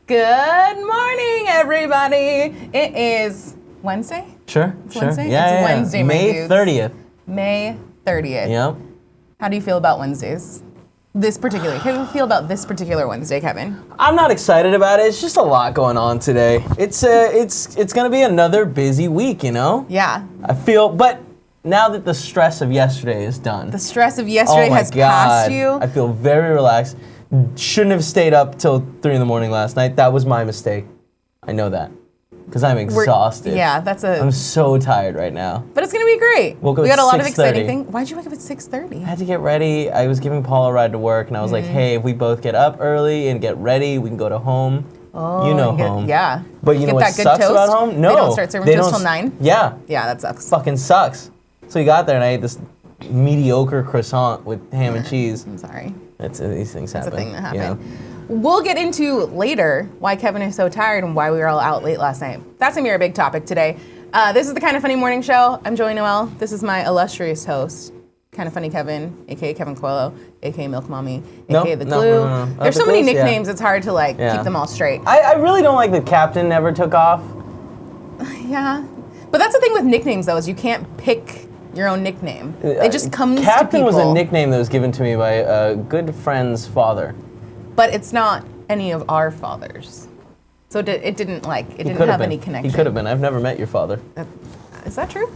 Good morning, everybody. It is Wednesday? Sure, It's sure. Wednesday? Yeah, It's yeah. Wednesday, my May dudes. 30th. May 30th. Yep. How do you feel about Wednesdays? How do you feel about this particular Wednesday, Kevin? I'm not excited about it. It's just a lot going on today. It's gonna be another busy week, you know? Yeah. But now that the stress of yesterday is done. The stress of yesterday has passed you. I feel very relaxed. Shouldn't have stayed up till 3 in the morning last night. That was my mistake. I know that. Because I'm exhausted. Yeah, I'm so tired right now. But it's gonna be great. Woke up We got at a lot of 6:30. exciting things. Why'd you wake up at 6:30? I had to get ready. I was giving Paul a ride to work, and I was like, hey, if we both get up early and get ready, we can go to home. Oh, You know home. Yeah. But you know what that good sucks toast? about home? No. They don't start serving toast till 9? Yeah. Yeah, that sucks. Fucking sucks. So we got there, and I ate this mediocre croissant with ham and cheese. I'm sorry. These things happen. It's a thing that you happened. know? We'll get into later why Kevin is so tired and why we were all out late last night. That's gonna be our big topic today. This is the Kind of Funny Morning Show. I'm Joey Noel. This is my illustrious host, Kind of Funny Kevin, aka Kevin Coelho, aka Milk Mommy, aka The Glue. No. There's The so many Glue's, yeah. nicknames, it's hard to keep them all straight. I really don't like that Captain never took off. Yeah, but that's the thing with nicknames though, is you can't pick your own nickname. It just comes Captain to people. was a nickname that was given to me by a good friend's father. But it's not any of our fathers. So it didn't have any connection. He could have been. I've never met your father. Is that true?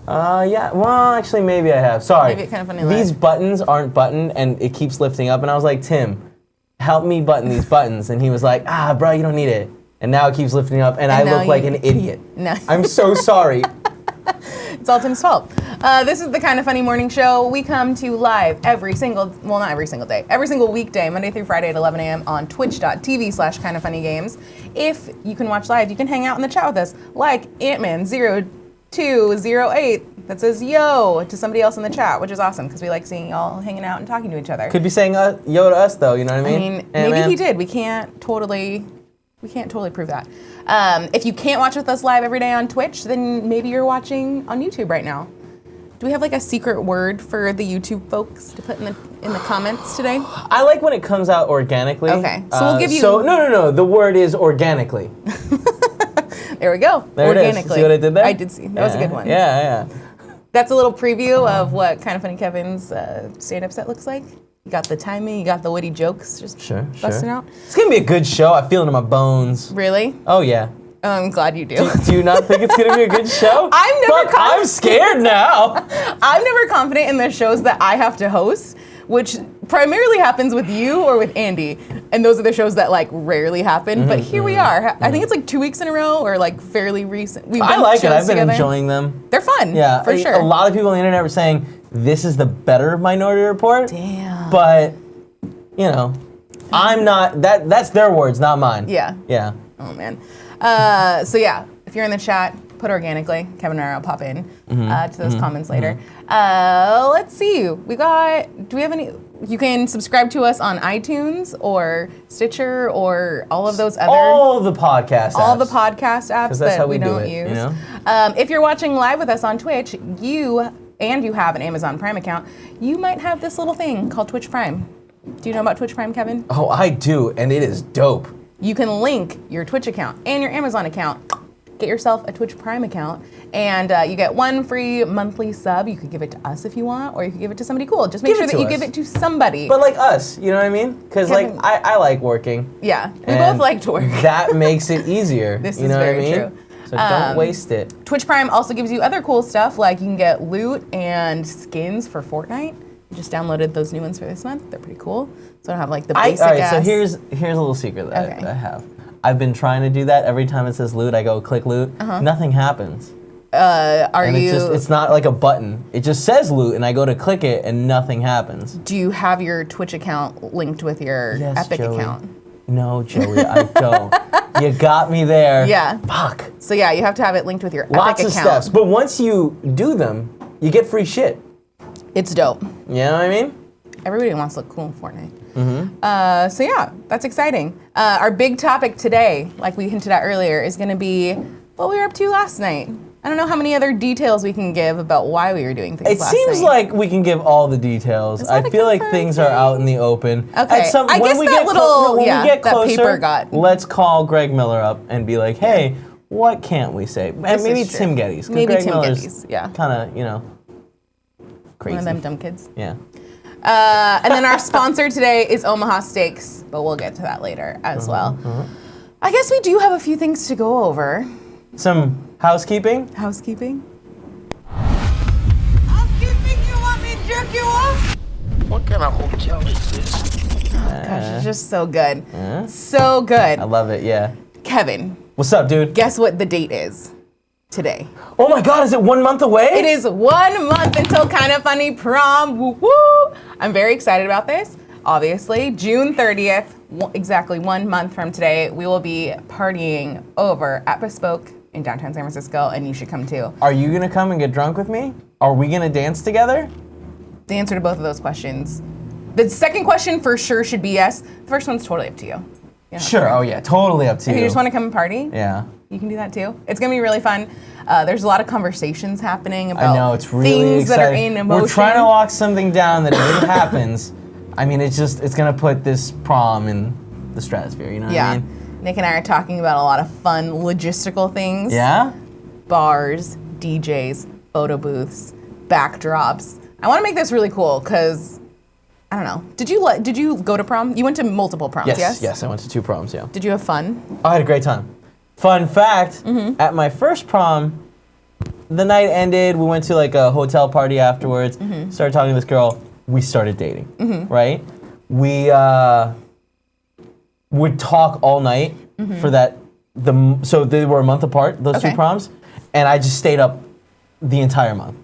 Yeah. Well, actually, maybe I have. Sorry. Maybe it kind of funny. These buttons aren't buttoned, and it keeps lifting up. And I was like, Tim, help me button these buttons. And he was like, bro, you don't need it. And now it keeps lifting up, and I look like an idiot. No. I'm so sorry. It's all Tim's fault. This is the Kind of Funny Morning Show. We come to you live not every single day, every single weekday, Monday through Friday at 11 a.m. on twitch.tv/kindoffunnygames. If you can watch live, you can hang out in the chat with us, like Antman0208 that says yo to somebody else in the chat, which is awesome because we like seeing y'all hanging out and talking to each other. Could be saying yo to us, though, you know what I mean? Maybe he did. We can't totally prove that. If you can't watch with us live every day on Twitch, then maybe you're watching on YouTube right now. Do we have like a secret word for the YouTube folks to put in the comments today? I like when it comes out organically. Okay, so we'll give you. So no. The word is organically. There we go. There organically. it is. See what I did there? I did see. That was a good one. Yeah. That's a little preview of what Kind of Funny Kevin's stand-up set looks like. You got the timing, you got the witty jokes, just busting out. It's gonna be a good show. I feel it in my bones. Really? Oh yeah. I'm glad you do. Do you not think it's gonna be a good show? I'm scared now. I'm never confident in the shows that I have to host, which primarily happens with you or with Andy, and those are the shows that rarely happen. But here we are. I think it's 2 weeks in a row, or fairly recent. I like it. I've been enjoying them. They're fun. Yeah, for sure. A lot of people on the internet were saying this is the better Minority Report. Damn. But I'm not. That's their words, not mine. Yeah. Yeah. Oh man. So yeah, if you're in the chat, put organically. Kevin and I will pop in to those comments later. Let's see. Do we have any? You can subscribe to us on iTunes or Stitcher or all of those other. All the podcast apps that's that how we don't use. You know? If you're watching live with us on Twitch, you have an Amazon Prime account, you might have this little thing called Twitch Prime. Do you know about Twitch Prime, Kevin? Oh, I do, and it is dope. You can link your Twitch account and your Amazon account. Get yourself a Twitch Prime account, and you get one free monthly sub. You could give it to us if you want, or you could give it to somebody cool. Just make sure that you give it to somebody. But like us, you know what I mean? Because I like working. Yeah, we both like to work. That makes it easier. This you is know very what I mean? true. So don't waste it. Twitch Prime also gives you other cool stuff, like you can get loot and skins for Fortnite. I just downloaded those new ones for this month. They're pretty cool. So I don't have the basic All right, so here's a little secret that I have. I've been trying to do that. Every time it says loot, I go click loot. Nothing happens. It's not like a button. It just says loot, and I go to click it, and nothing happens. Do you have your Twitch account linked with your Epic account? No, Joey, I don't. You got me there. Yeah. Fuck. So yeah, you have to have it linked with your Epic account. Lots of steps, but once you do them, you get free shit. It's dope. You know what I mean? Everybody wants to look cool in Fortnite. So yeah, that's exciting. Our big topic today, like we hinted at earlier, is going to be what we were up to last night. I don't know how many other details we can give about why we were doing things last night. It seems like we can give all the details. I feel like things are out in the open. Okay. I guess that paper got. Let's call Greg Miller up and be like, hey, what can't we say? And maybe Tim Gettys. Maybe Greg Tim Miller's Gettys, yeah. Kind of, you know, crazy. One of them dumb kids. Yeah. And then our sponsor today is Omaha Steaks, but we'll get to that later as well. I guess we do have a few things to go over. Some housekeeping? Housekeeping? Housekeeping, you want me to jerk you off? What kind of hotel is this? Gosh, it's just so good. So good. I love it, yeah. Kevin. What's up, dude? Guess what the date is today? Oh my God, is it 1 month away? It is 1 month until Kinda Funny prom. Woo woo! I'm very excited about this. Obviously, June 30th, exactly 1 month from today, we will be partying over at Bespoke in downtown San Francisco, and you should come too. Are you gonna come and get drunk with me? Are we gonna dance together? The answer to both of those questions. The second question for sure should be yes. The first one's totally up to you. Sure, oh yeah, totally up to you. If you just wanna come and party, yeah, you can do that too. It's gonna be really fun. There's a lot of conversations happening about I know, it's really things exciting. that are in emotion. We're trying to lock something down that if it happens, I mean, it's gonna put this prom in the stratosphere, you know what I mean? Nick and I are talking about a lot of fun logistical things. Yeah? Bars, DJs, photo booths, backdrops. I want to make this really cool because, I don't know. Did you go to prom? You went to multiple proms, yes? Yes, I went to 2 proms, yeah. Did you have fun? I had a great time. Fun fact, at my first prom, the night ended, we went to like a hotel party afterwards, started talking to this girl, we started dating, right? We would talk all night for that, so they were a month apart, those 2 proms, and I just stayed up the entire month.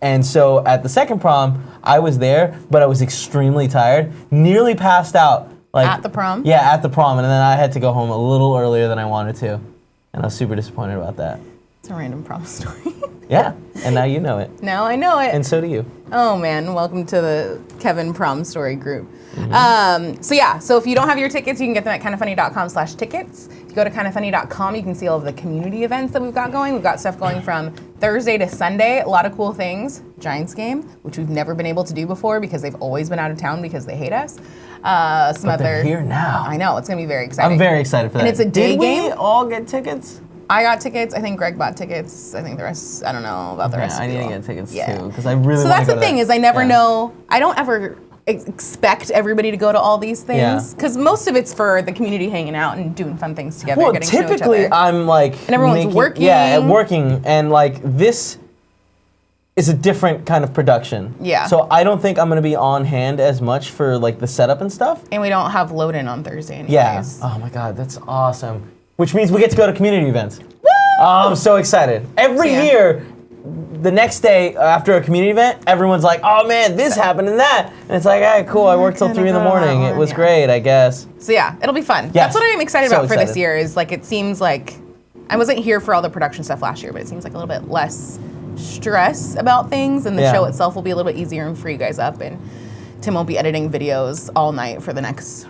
And so at the second prom, I was there, but I was extremely tired, nearly passed out. Like, at the prom? Yeah, at the prom, and then I had to go home a little earlier than I wanted to, and I was super disappointed about that. It's a random prom story. Yeah, and now you know it. Now I know it. And so do you. Oh man, welcome to the Kevin prom story group. So if you don't have your tickets, you can get them at kindafunny.com/tickets. If you go to kindafunny.com, you can see all of the community events that we've got going. We've got stuff going from Thursday to Sunday, a lot of cool things. Giants game, which we've never been able to do before because they've always been out of town because they hate us. But they're here now. I know, it's gonna be very exciting. I'm very excited for that. And it's a day game. Did we all get tickets? I got tickets. I think Greg bought tickets. I think the rest, I don't know about the rest of I need people. to get tickets too, because I really So want that's to go the to thing that. is I never know, I don't ever expect everybody to go to all these things, because most of it's for the community hanging out and doing fun things together, Well, getting to know each typically other. I'm like And everyone's working. Yeah, working, and like this is a different kind of production. Yeah. So I don't think I'm gonna be on hand as much for like the setup and stuff. And we don't have load-in on Thursday anyways. Yeah. Oh my God, that's awesome. Which means we get to go to community events. Oh, I'm so excited. Every year, the next day after a community event, everyone's like, oh man, this happened and that. And it's like, all right, cool, I worked till 3 in the morning. It was great, I guess. So yeah, it'll be fun. Yes. That's what I'm excited So about for this excited. year is like, it seems like, I wasn't here for all the production stuff last year, but it seems like a little bit less stress about things, and the show itself will be a little bit easier and free you guys up, and Tim won't be editing videos all night for the next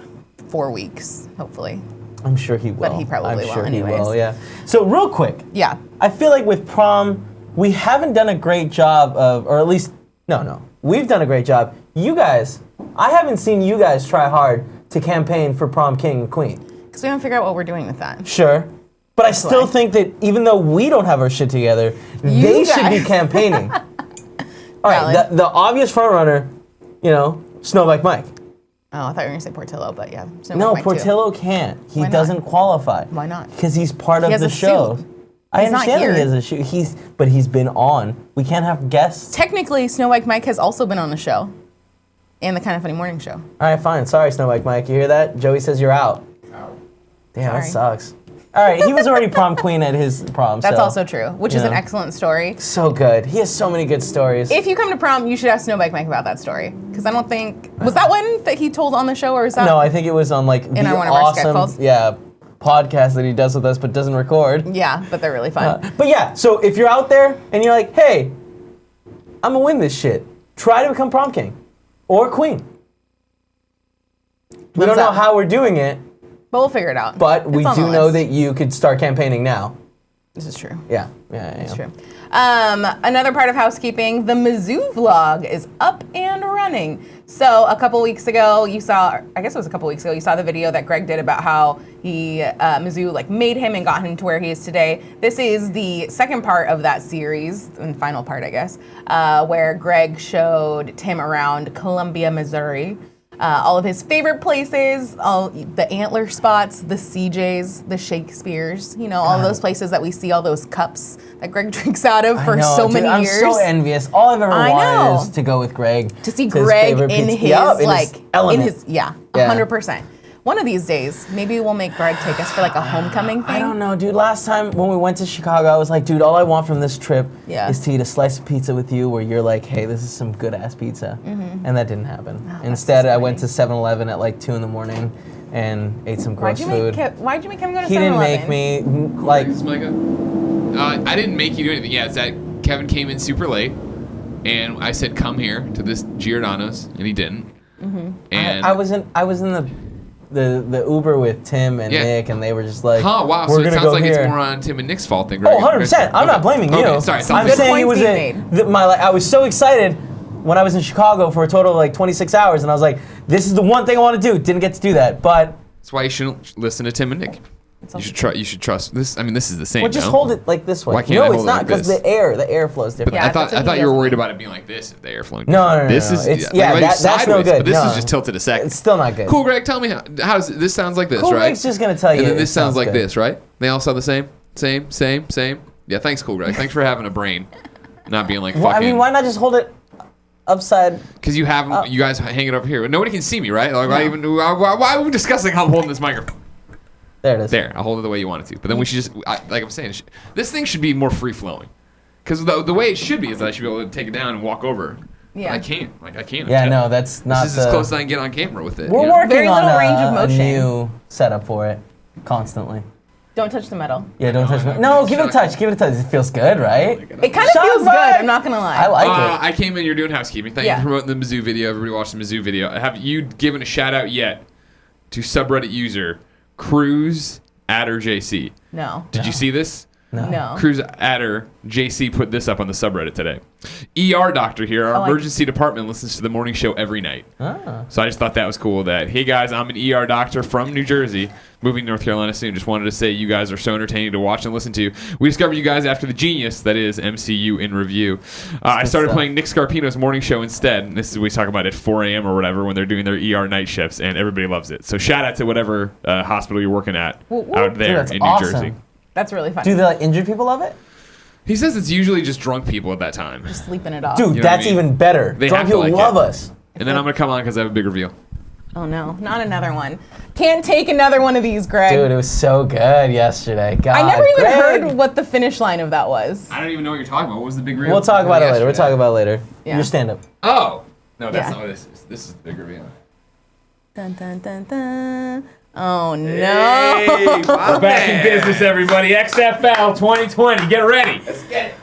4 weeks, hopefully. I'm sure he will. But he probably will I'm sure anyways. he will, yeah. So real quick. Yeah. I feel like with prom, we haven't done a great job of, or at least, no, we've done a great job. You guys, I haven't seen you guys try hard to campaign for prom king and queen. Because we haven't figured out what we're doing with that. Sure. But I still think that even though we don't have our shit together, they should be campaigning. All right, the obvious front runner, Snowbike Mike. Oh, I thought you were going to say Portillo, but yeah. No, Portillo can't. He doesn't qualify. Why not? Because he's part of the show. I understand that he has a shoot. But he's been on. We can't have guests. Technically, Snowbike Mike has also been on the show. And the Kinda Funny Morning Show. All right, fine. Sorry, Snowbike Mike. You hear that? Joey says you're out. Damn, Sorry. that sucks. All right, he was already prom queen at his prom. That's also true, which is an excellent story. So good. He has so many good stories. If you come to prom, you should ask Snowbike Mike about that story. Because I don't think... Was that one that he told on the show, or was that... No, I think it was on like the one of our Skype calls? podcast that he does with us but doesn't record. Yeah, but they're really fun. But yeah, so if you're out there and you're like, hey, I'm gonna win this shit, try to become prom king or queen. We don't know how we're doing it. But we'll figure it out. But we It's on do the know list. that you could start campaigning now. This is true. Yeah. It's true. Another part of housekeeping, the Mizzou vlog is up and running. So a couple weeks ago, you saw the video that Greg did about how Mizzou like made him and got him to where he is today. This is the second part of that series, and final part, I guess, where Greg showed Tim around Columbia, Missouri. All of his favorite places, all the antler spots, the CJs, the Shakespeare's, all those places that we see all those cups that Greg drinks out of for so many years. I'm so envious. All I've ever wanted is to go with Greg. To see Greg in his element. 100%. One of these days, maybe we'll make Greg take us for like a homecoming thing. I don't know, dude. Last time when we went to Chicago, I was like, dude, all I want from this trip is to eat a slice of pizza with you where you're like, hey, this is some good-ass pizza. Mm-hmm. And that didn't happen. Instead, I went to 7-Eleven at like 2 in the morning and ate some gross food. Why'd you make him go to 7-Eleven? He didn't make me, like... I didn't make you do anything. Yeah, it's that Kevin came in super late, and I said, come here to this Giordano's, and he didn't. Mm-hmm. And I was in the Uber with Tim and Nick, and they were just like, wow, so it sounds like it's more on Tim and Nick's fault than Greg. Oh, 100%. I'm not blaming you. Okay, sorry. I'm saying it was I was so excited when I was in Chicago for a total of like 26 hours, and I was like, this is the one thing I want to do. Didn't get to do that, but... That's why you shouldn't listen to Tim and Nick. You should trust this. I mean, this is the same. Well, just hold it like this way. Why can't I hold it's not because the air flows different. I thought you were worried about it being like this, if the air flowing. No. This is that's no good. But this is just tilted a second. It's still not good. Cool, Greg. Tell me how's this sounds like this, cool, right? Greg's just gonna tell you. And then this sounds like this, right? They all sound the same. Same. Yeah. Thanks, Cool, Greg. Thanks for having a brain, not being like fucking. I mean, why not just hold it upside? Because you guys hang it over here. Nobody can see me, right? Like, why are we discussing how I'm holding this microphone? There it is. There, I'll hold it the way you want it to. But then we should just, like I'm saying, this thing should be more free-flowing. Because the way it should be is that I should be able to take it down and walk over. Yeah. But I can't. Yeah, no, that's not This is as close as I can get on camera with it. We're working Very on little range of motion. a new setup for it, constantly. Don't touch the metal. Yeah, don't touch it. No, give it a touch. Give it a touch. It feels good, right? It kind of feels good, I'm not going to lie. I like it. I came in, you're doing housekeeping. Thank you for promoting the Mizzou video. Everybody watched the Mizzou video. Have you given a shout-out yet to subreddit user Cruz Adder JC? No. Did you see this? No. Cruz Adder JC put this up on the subreddit today. ER doctor here. Our emergency department listens to the morning show every night. So I just thought that was cool that, hey guys, I'm an ER doctor from New Jersey, moving to North Carolina soon. Just wanted to say you guys are so entertaining to watch and listen to. We discovered you guys after the genius that is MCU in review. I started playing Nick Scarpino's morning show instead. And this is what we talk about at 4 a.m. or whatever when they're doing their ER night shifts, and everybody loves it. So shout out to whatever hospital you're working at out there in New Jersey. That's really funny. Do the injured people love it? He says it's usually just drunk people at that time. Just sleeping it off. Dude, that's even better. Drunk people love us. And then I'm going to come on because I have a big reveal. Oh, no. Not another one. Can't take another one of these, Greg. Dude, it was so good yesterday. God, I never even heard what the finish line of that was. I don't even know what you're talking about. What was the big reveal? We'll talk about it later. We'll talk about it later. Yeah. Your stand-up. Oh. No, that's not what this is. This is the big reveal. Dun, dun, dun, dun. Oh, no. Hey, we're back in business, everybody. XFL 2020. Get ready. Let's get it.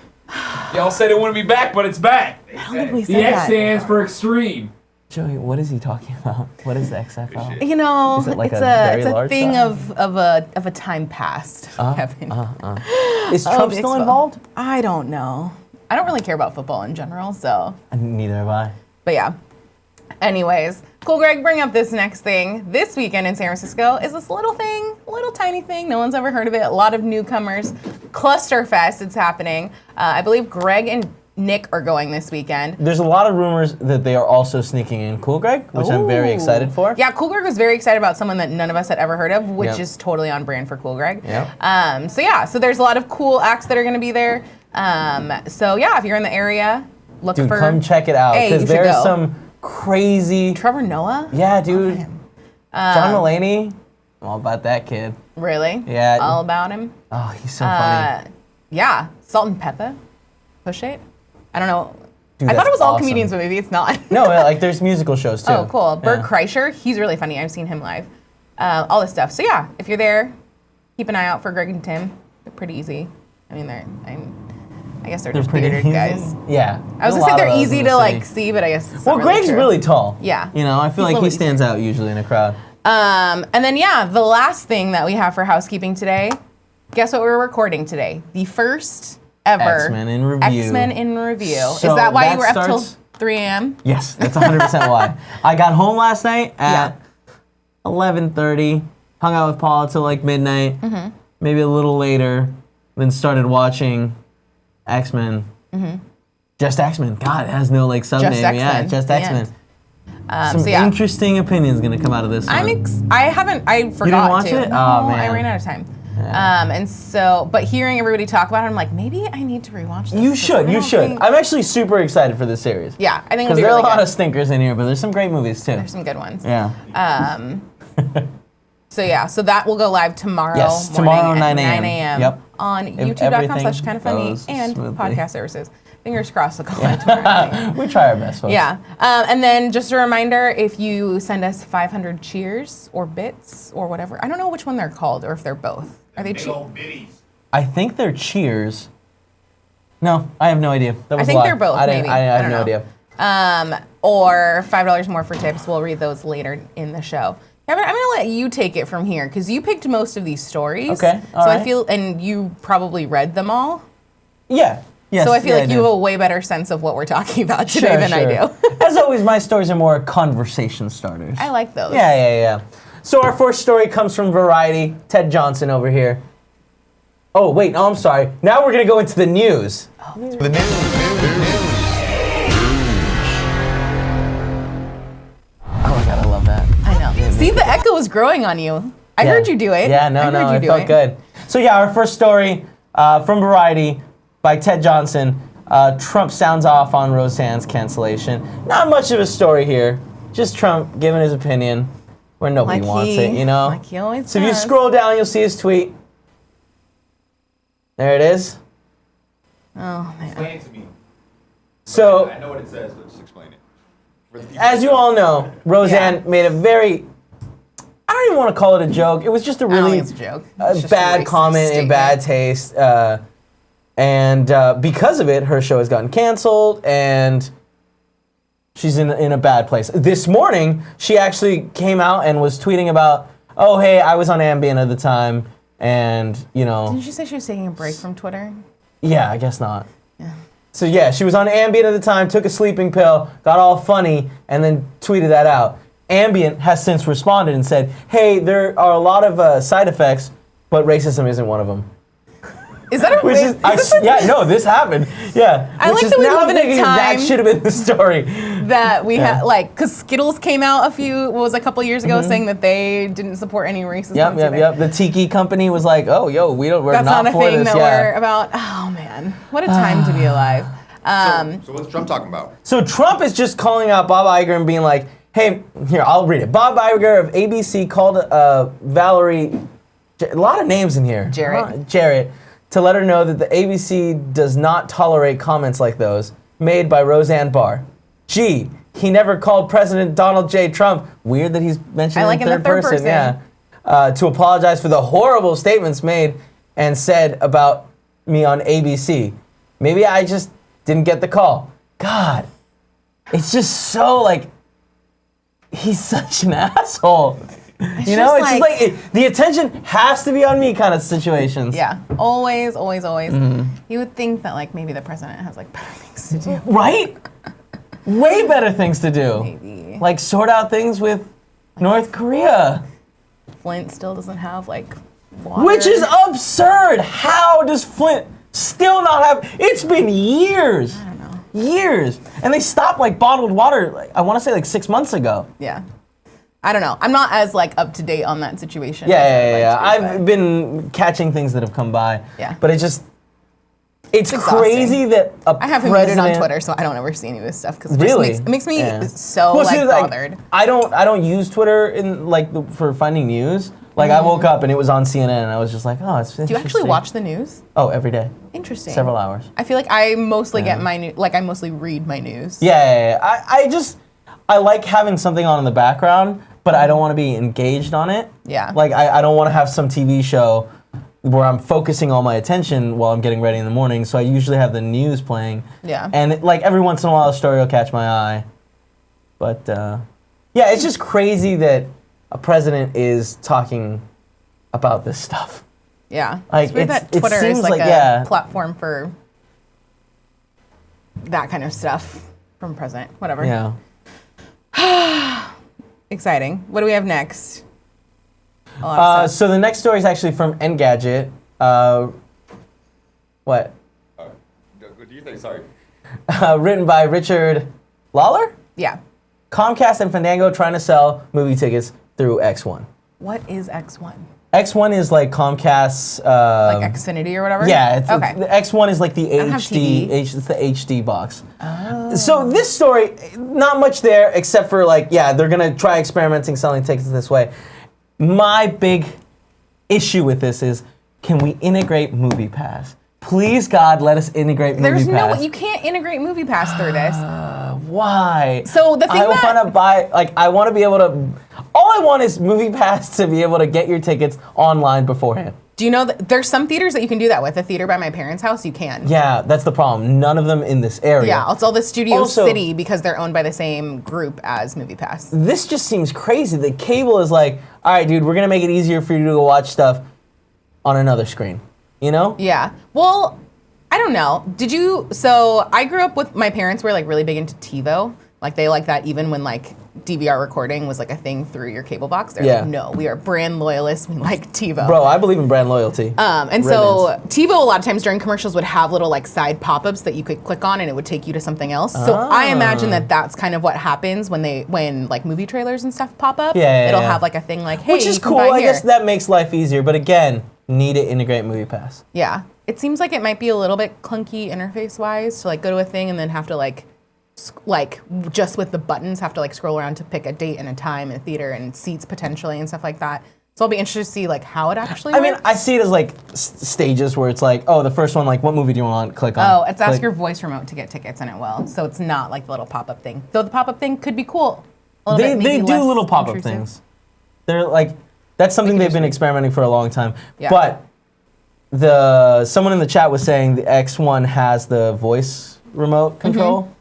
Y'all said it wouldn't be back, but it's back. I don't think we said the that. X stands for extreme. Joey, what is he talking about? What is the XFL? You know, is it like it's a thing of a time past, Kevin. Is Trump still involved? I don't know. I don't really care about football in general, so. Neither have I. But yeah. Anyways, cool, Greg, bring up this next thing. This weekend in San Francisco is this little tiny thing. No one's ever heard of it. A lot of newcomers. Clusterfest, it's happening. I believe Greg and Nick are going this weekend. There's a lot of rumors that they are also sneaking in Cool Greg, which I'm very excited for. Yeah, Cool Greg was very excited about someone that none of us had ever heard of, which is totally on brand for Cool Greg. Yep. So there's a lot of cool acts that are going to be there. So yeah, if you're in the area, look for. Dude, come check it out because there's some crazy. Trevor Noah? Yeah, dude. John Mulaney. I'm all about that kid. Really? Yeah. All about him? Oh, he's so funny. Yeah. Salt and Pepper. Push It. I don't know. Dude, I thought it was all awesome. comedians, but maybe it's not. No, like there's musical shows too. Oh, cool. Bert Kreischer. He's really funny. I've seen him live. All this stuff. So yeah, if you're there, keep an eye out for Greg and Tim. They're pretty easy. I mean, I guess they're just bearded guys. Yeah. I was gonna say they're easy to like see, but I guess it's not really Greg's true. really tall. Yeah. You know, I feel like he stands out usually in a crowd. And then the last thing that we have for housekeeping today, guess what we're recording today? The first ever X-Men in Review. X-Men in Review. So is that why you were up starts- till 3 a.m.? Yes, that's 100% why. I got home last night at 11:30, hung out with Paula till like midnight, maybe a little later, then started watching X-Men. Just X-Men. God, it has no like sub Just name. X-Men. Yeah, just The X-Men. end. Some interesting opinions gonna come out of this one. I forgot watch to. it? No, Oh, man. I ran out of time. And so, but hearing everybody talk about it, I'm like, maybe I need to rewatch this. You should. I'm actually super excited for this series. Yeah, I think Because it'll be there are really a lot good. of stinkers in here, but there's some great movies too. There's some good ones. Yeah. So that will go live tomorrow. Yes, morning tomorrow, at 9 a.m. 9 a.m. Yep. on If youtube.com/kindafunny goes and smoothly. podcast services. Fingers crossed it'll go live tomorrow. We try our best, folks. Yeah. And then just a reminder, if you send us 500 cheers or bits or whatever, I don't know which one they're called or if they're both. Are they Big old bitties. I think they're cheers. No, I have no idea. That was I think a lie. they're both, I maybe. I have I don't no know. idea. Or $5 more for tips. We'll read those later in the show. Kevin, I'm gonna let you take it from here because you picked most of these stories. Okay, all so I right. feel, and you probably read them all. Yeah. Yes, So I feel like you do. have a way better sense of what we're talking about today than I do. As always, my stories are more conversation starters. I like those. Yeah. So our first story comes from Variety. Ted Johnson over here. Oh, wait, no, I'm sorry. Now we're going to go into the news. The news. Oh my God, I love that. I know. See, the echo is growing on you. I heard you do it. Yeah, I no, heard you it do felt good. So yeah, our first story from Variety by Ted Johnson. Trump sounds off on Roseanne's cancellation. Not much of a story here. Just Trump giving his opinion where nobody wants it, you know? Like he always So if you does. scroll down, you'll see his tweet. There it is. Oh, man. Explain it to me. So, I know what it says, but just explain it. For the people as you who all know, Roseanne Yeah. made a very, I don't even want to call it a joke. It was just a I don't really think it's a joke. It's just a bad racist comment in statement. bad taste. And because of it, her show has gotten canceled and she's in a bad place. This morning, she actually came out and was tweeting about, oh, hey, I was on Ambien at the time. And, you know. Didn't you say she was taking a break from Twitter? Yeah, I guess not. Yeah. So yeah, she was on Ambien at the time, took a sleeping pill, got all funny, and then tweeted that out. Ambien has since responded and said, hey, there are a lot of side effects, but racism isn't one of them. Is that a Which is, this happened. Yeah. I Which like is that we now live in a thinking time- that should have been the story. that we had, like, because Skittles came out a couple years ago saying that they didn't support any racism. Yep. The Tiki company was like, oh, yo, we're That's not not a for thing this. that Yeah. we're about. Oh, man. What a time to be alive. So what's Trump talking about? So Trump is just calling out Bob Iger and being like, hey, here, I'll read it. Bob Iger of ABC called Valerie, a lot of names in here. Jarrett, to let her know that the ABC does not tolerate comments like those made by Roseanne Barr. Gee, he never called President Donald J. Trump. Weird that he's mentioning like in third person. Yeah. To apologize for the horrible statements made and said about me on ABC. Maybe I just didn't get the call. God, it's just so like, he's such an asshole. You know, it's just like the attention has to be on me kind of situations. Yeah, always. You would think that, like, maybe the president has, like, better things to do. Right? Way better things to do. Maybe. Like sort out things with North Korea. Flint still doesn't have, like, water. Which is absurd. How does Flint still not have? It's been years. I don't know. Years. And they stopped, like, bottled water, like, I want to say, like 6 months ago. Yeah. I don't know. I'm not as, like, up to date on that situation. Yeah. as I'd like to be, I've but- been catching things that have come by. Yeah. But it's exhausting. crazy that I have him muted on Twitter, so I don't ever see any of this stuff because it makes me so Well, see, bothered. I don't use Twitter in for finding news. Like I woke up and it was on CNN and I was just like, oh, it's interesting. Do you actually watch the news? Oh, every day. Interesting. Several hours. I feel like I mostly get my news. Like I mostly read my news. Yeah. I like having something on in the background, but I don't want to be engaged on it. Yeah. Like I don't want to have some TV show where I'm focusing all my attention while I'm getting ready in the morning. So I usually have the news playing. Yeah. And like every once in a while, a story will catch my eye. But yeah, it's just crazy that a president is talking about this stuff. Yeah. Like, it's weird that it Twitter seems is like a yeah. platform for that kind of stuff from present. Whatever. Yeah. Exciting. What do we have next? A lot of stuff. So the next story is actually from Engadget. What? What do you think? Sorry. Written by Richard Lawler? Yeah. Comcast and Fandango trying to sell movie tickets through X1. What is X1? X1 is like Comcast's... like Xfinity or whatever? Yeah. Okay. The X1 is like the don't have HD. TV. It's the HD box. Oh. So this story, not much there except for like, yeah, they're going to try experimenting selling tickets this way. My big issue with this is, can we integrate MoviePass? Please, God, let us integrate MoviePass. There's no, you can't integrate MoviePass through this. Why? So the thing I want to buy, like, I want to be able to, all I want is MoviePass to be able to get your tickets online beforehand. Do you know that there's some theaters that you can do that with? A theater by my parents' house, you can. Yeah, that's the problem. None of them in this area. Yeah, it's all the Studio Also, City because they're owned by the same group as MoviePass. This just seems crazy. The cable is like, all right, dude, we're going to make it easier for you to go watch stuff on another screen. You know? Yeah. Well, I don't know. So I grew up with, my parents were like really big into TiVo. Like they like that even when like DVR recording was like a thing through your cable box. They're like, no, we are brand loyalists. We like TiVo. Bro, I believe in brand loyalty. And so TiVo a lot of times during commercials would have little like side pop-ups that you could click on and it would take you to something else. So I imagine that that's kind of what happens when like movie trailers and stuff pop up. It'll have like a thing like, hey, which is you can cool. buy I here. guess that makes life easier. But again, need to integrate MoviePass. Yeah. It seems like it might be a little bit clunky interface-wise to like go to a thing and then have to like just with the buttons have to like scroll around to pick a date and a time and a theater and seats potentially and stuff like that. So I'll be interested to see like how it actually works. I mean, I see it as like stages where it's like, oh, the first one, like, what movie do you want? Click on. Oh, it's ask your voice remote to get tickets and it will. So it's not like the little pop-up thing. Though the pop-up thing could be cool. They do little pop-up things. They're like, that's something they've been experimenting for a long time. Yeah. But someone in the chat was saying the X1 has the voice remote control. Mm-hmm.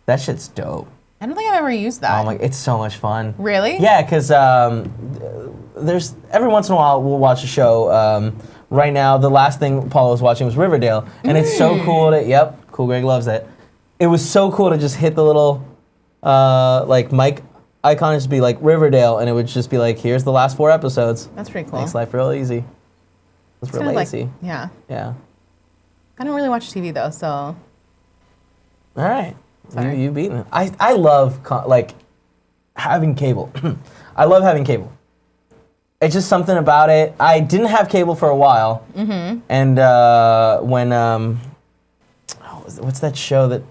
That shit's dope. I don't think I've ever used that. Oh my, it's so much fun. Really? Yeah, because there's every once in a while we'll watch a show. Right now, the last thing Paula was watching was Riverdale, and it's so cool to, Cool Greg loves it. It was so cool to just hit the little like mic icon and just be like Riverdale, and it would just be like, here's the last 4 episodes. That's pretty cool. Makes life real easy. It's real lazy. Like, yeah. Yeah. I don't really watch TV though, so. All right. You beat me. I love like having cable. I love having cable. It's just something about it. I didn't have cable for a while, and when what's that show that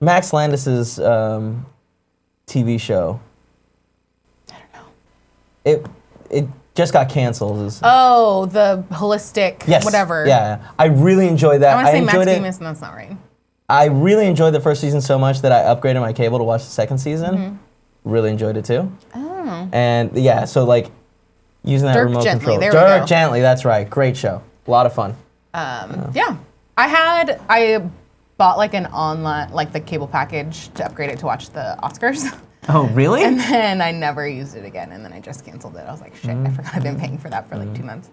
Max Landis's TV show? I don't know. It just got canceled. Oh, the holistic whatever. Yeah, I really enjoyed that. I want to say Max Bemis, and that's not right. I really enjoyed the first season so much that I upgraded my cable to watch the second season. Really enjoyed it too. Oh. And yeah, so like using that remote control. Dirk Gently, that's right. Great show. A lot of fun. Yeah. I bought like an online, like the cable package to upgrade it to watch the Oscars. Oh, really? And then I never used it again, and then I just canceled it. I was like, shit, I forgot I've been paying for that for like 2 months.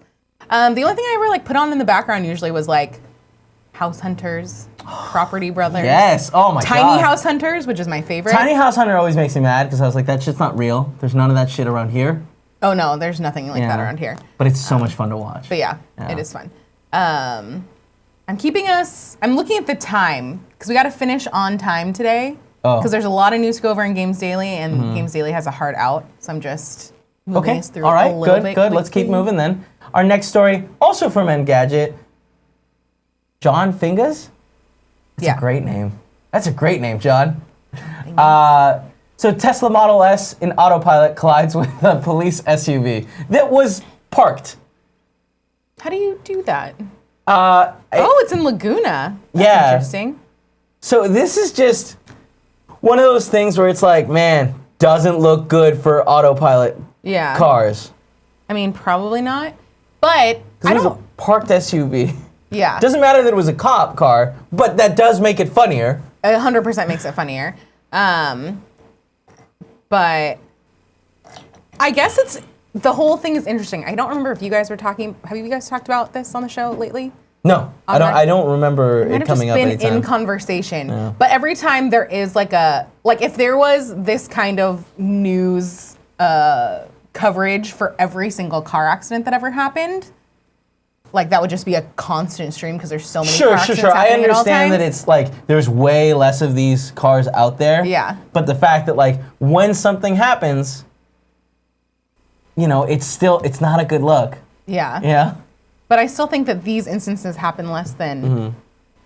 The only thing I ever like put on in the background usually was like House Hunters, Property Brothers. Yes. Oh my god. Tiny House Hunters, which is my favorite. Tiny House Hunter always makes me mad because I was like, that shit's not real. There's none of that shit around here. Oh no, there's nothing like that around here. But it's so much fun to watch. But yeah, it is fun. I'm looking at the time because we got to finish on time today. Because there's a lot of news to go over in Games Daily, and Games Daily has a hard out. So I'm just moving us through a little bit. All right, good. Let's keep moving then. Our next story, also from Engadget. John Fingas? That's a great name. That's a great name, John. So Tesla Model S in autopilot collides with a police SUV that was parked. How do you do that? It's in Laguna. That's interesting. So this is just one of those things where it's like, man, doesn't look good for autopilot cars. I mean, probably not, but it was a parked SUV. Yeah. Doesn't matter that it was a cop car, but that does make it funnier. 100% makes it funnier. But I guess The whole thing is interesting. I don't remember if you guys were talking. Have you guys talked about this on the show lately? No, I don't remember it coming up anytime. It's been in conversation. Yeah. But every time there is if there was this kind of news coverage for every single car accident that ever happened, like that would just be a constant stream because there's so many car accidents happening at all times. I understand that it's like there's way less of these cars out there. Yeah. But the fact that like when something happens, it's not a good look. Yeah. Yeah. But I still think that these instances happen less than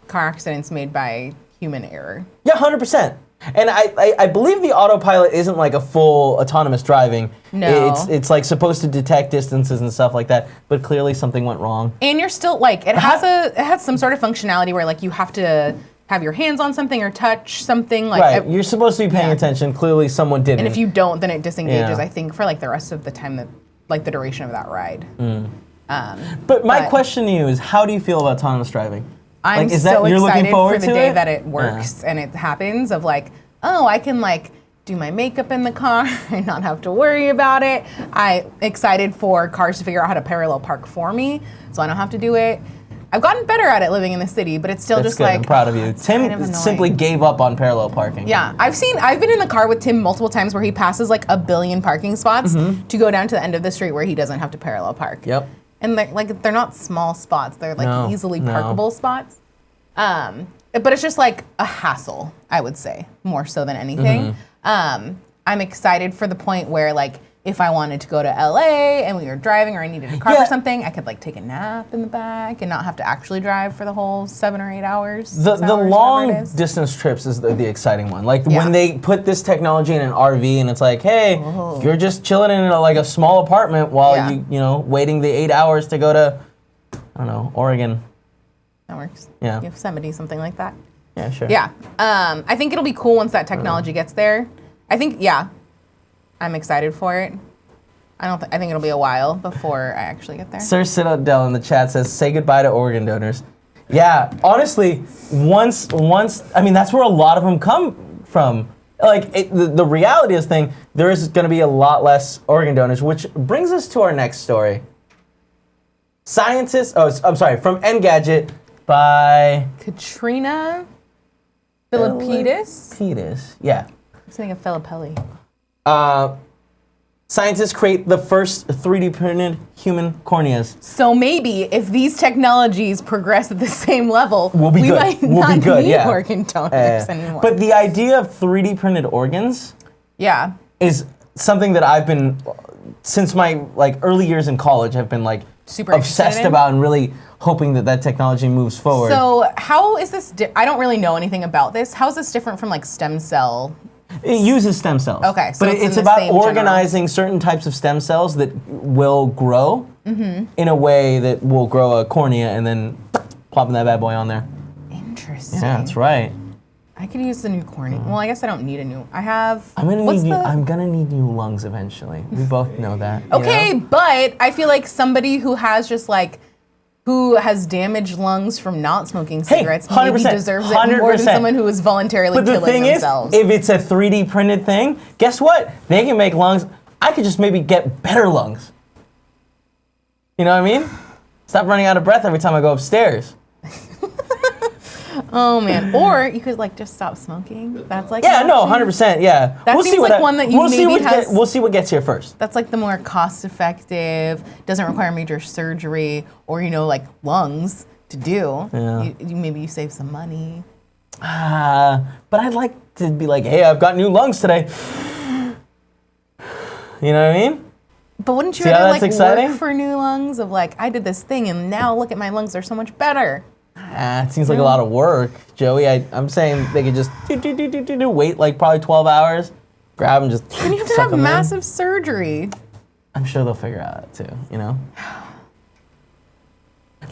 car accidents made by human error. Yeah, 100%. And I believe the autopilot isn't like a full autonomous driving. No. It's like supposed to detect distances and stuff like that, but clearly something went wrong. And you're still like, it has some sort of functionality where like you have to have your hands on something or touch something. Like right, you're supposed to be paying attention. Clearly someone didn't. And if you don't, then it disengages, I think, for like the rest of the time that, like the duration of that ride. But my question to you is, how do you feel about autonomous driving? I'm so excited for the day that it works and it happens of like, oh, I can like do my makeup in the car and not have to worry about it. I'm excited for cars to figure out how to parallel park for me so I don't have to do it. I've gotten better at it living in the city, but it's still That's just good. like, I'm proud of you. Tim simply gave up on parallel parking. Yeah, I've been in the car with Tim multiple times where he passes like a billion parking spots to go down to the end of the street where he doesn't have to parallel park. Yep. And they're not small spots. They're like easily parkable spots. But it's just like a hassle, I would say, more so than anything. I'm excited for the point where like if I wanted to go to LA and we were driving or I needed a car for something, I could like take a nap in the back and not have to actually drive for the whole 7 or 8 hours. The long distance trips is the exciting one. Like when they put this technology in an RV and it's like, hey, you're just chilling in a small apartment while you waiting the 8 hours to go to, I don't know, Oregon. That works. Yeah. Yosemite, something like that. Yeah, sure. Yeah. I think it'll be cool once that technology gets there. I think, I'm excited for it. I think it'll be a while before I actually get there. Sir Citadel in the chat says, say goodbye to organ donors. Yeah, honestly, once, I mean, that's where a lot of them come from. Like, the reality is there is going to be a lot less organ donors, which brings us to our next story. Scientists, from Engadget by... Katrina Filipidis? Yeah. I'm saying a Filippelli. Scientists create the first 3D printed human corneas. So maybe if these technologies progress at the same level, we might not need organ donors anymore. But the idea of 3D printed organs is something that I've been, since my early years in college, I've been super obsessed about and really hoping that technology moves forward. So how is this, I don't really know anything about this. How is this different from stem cell? It uses stem cells. Okay, so but it's about organizing certain types of stem cells that will grow in a way that will grow a cornea and then plopping that bad boy on there. Interesting. Yeah, that's right. I could use the new cornea. Well, I guess I don't need a new. I have. I'm gonna need new lungs eventually. We both know that. Okay, but I feel like somebody who has who has damaged lungs from not smoking cigarettes maybe deserves it more than someone who is voluntarily killing themselves. But the thing is, if it's a 3D printed thing, guess what? They can make lungs. I could just maybe get better lungs. You know what I mean? Stop running out of breath every time I go upstairs. Oh man! Or you could just stop smoking. That's 100%. Yeah, that seems like one that you maybe has. We'll see what gets here first. That's the more cost-effective, doesn't require major surgery or lungs to do. Yeah. Maybe you save some money. But I'd like to be hey, I've got new lungs today. You know what I mean? But wouldn't you rather work for new lungs of I did this thing and now look at my lungs, they're so much better. It seems like a lot of work, Joey. I'm saying they could just wait probably 12 hours, grab them, just. And you have to have massive surgery. I'm sure they'll figure out too,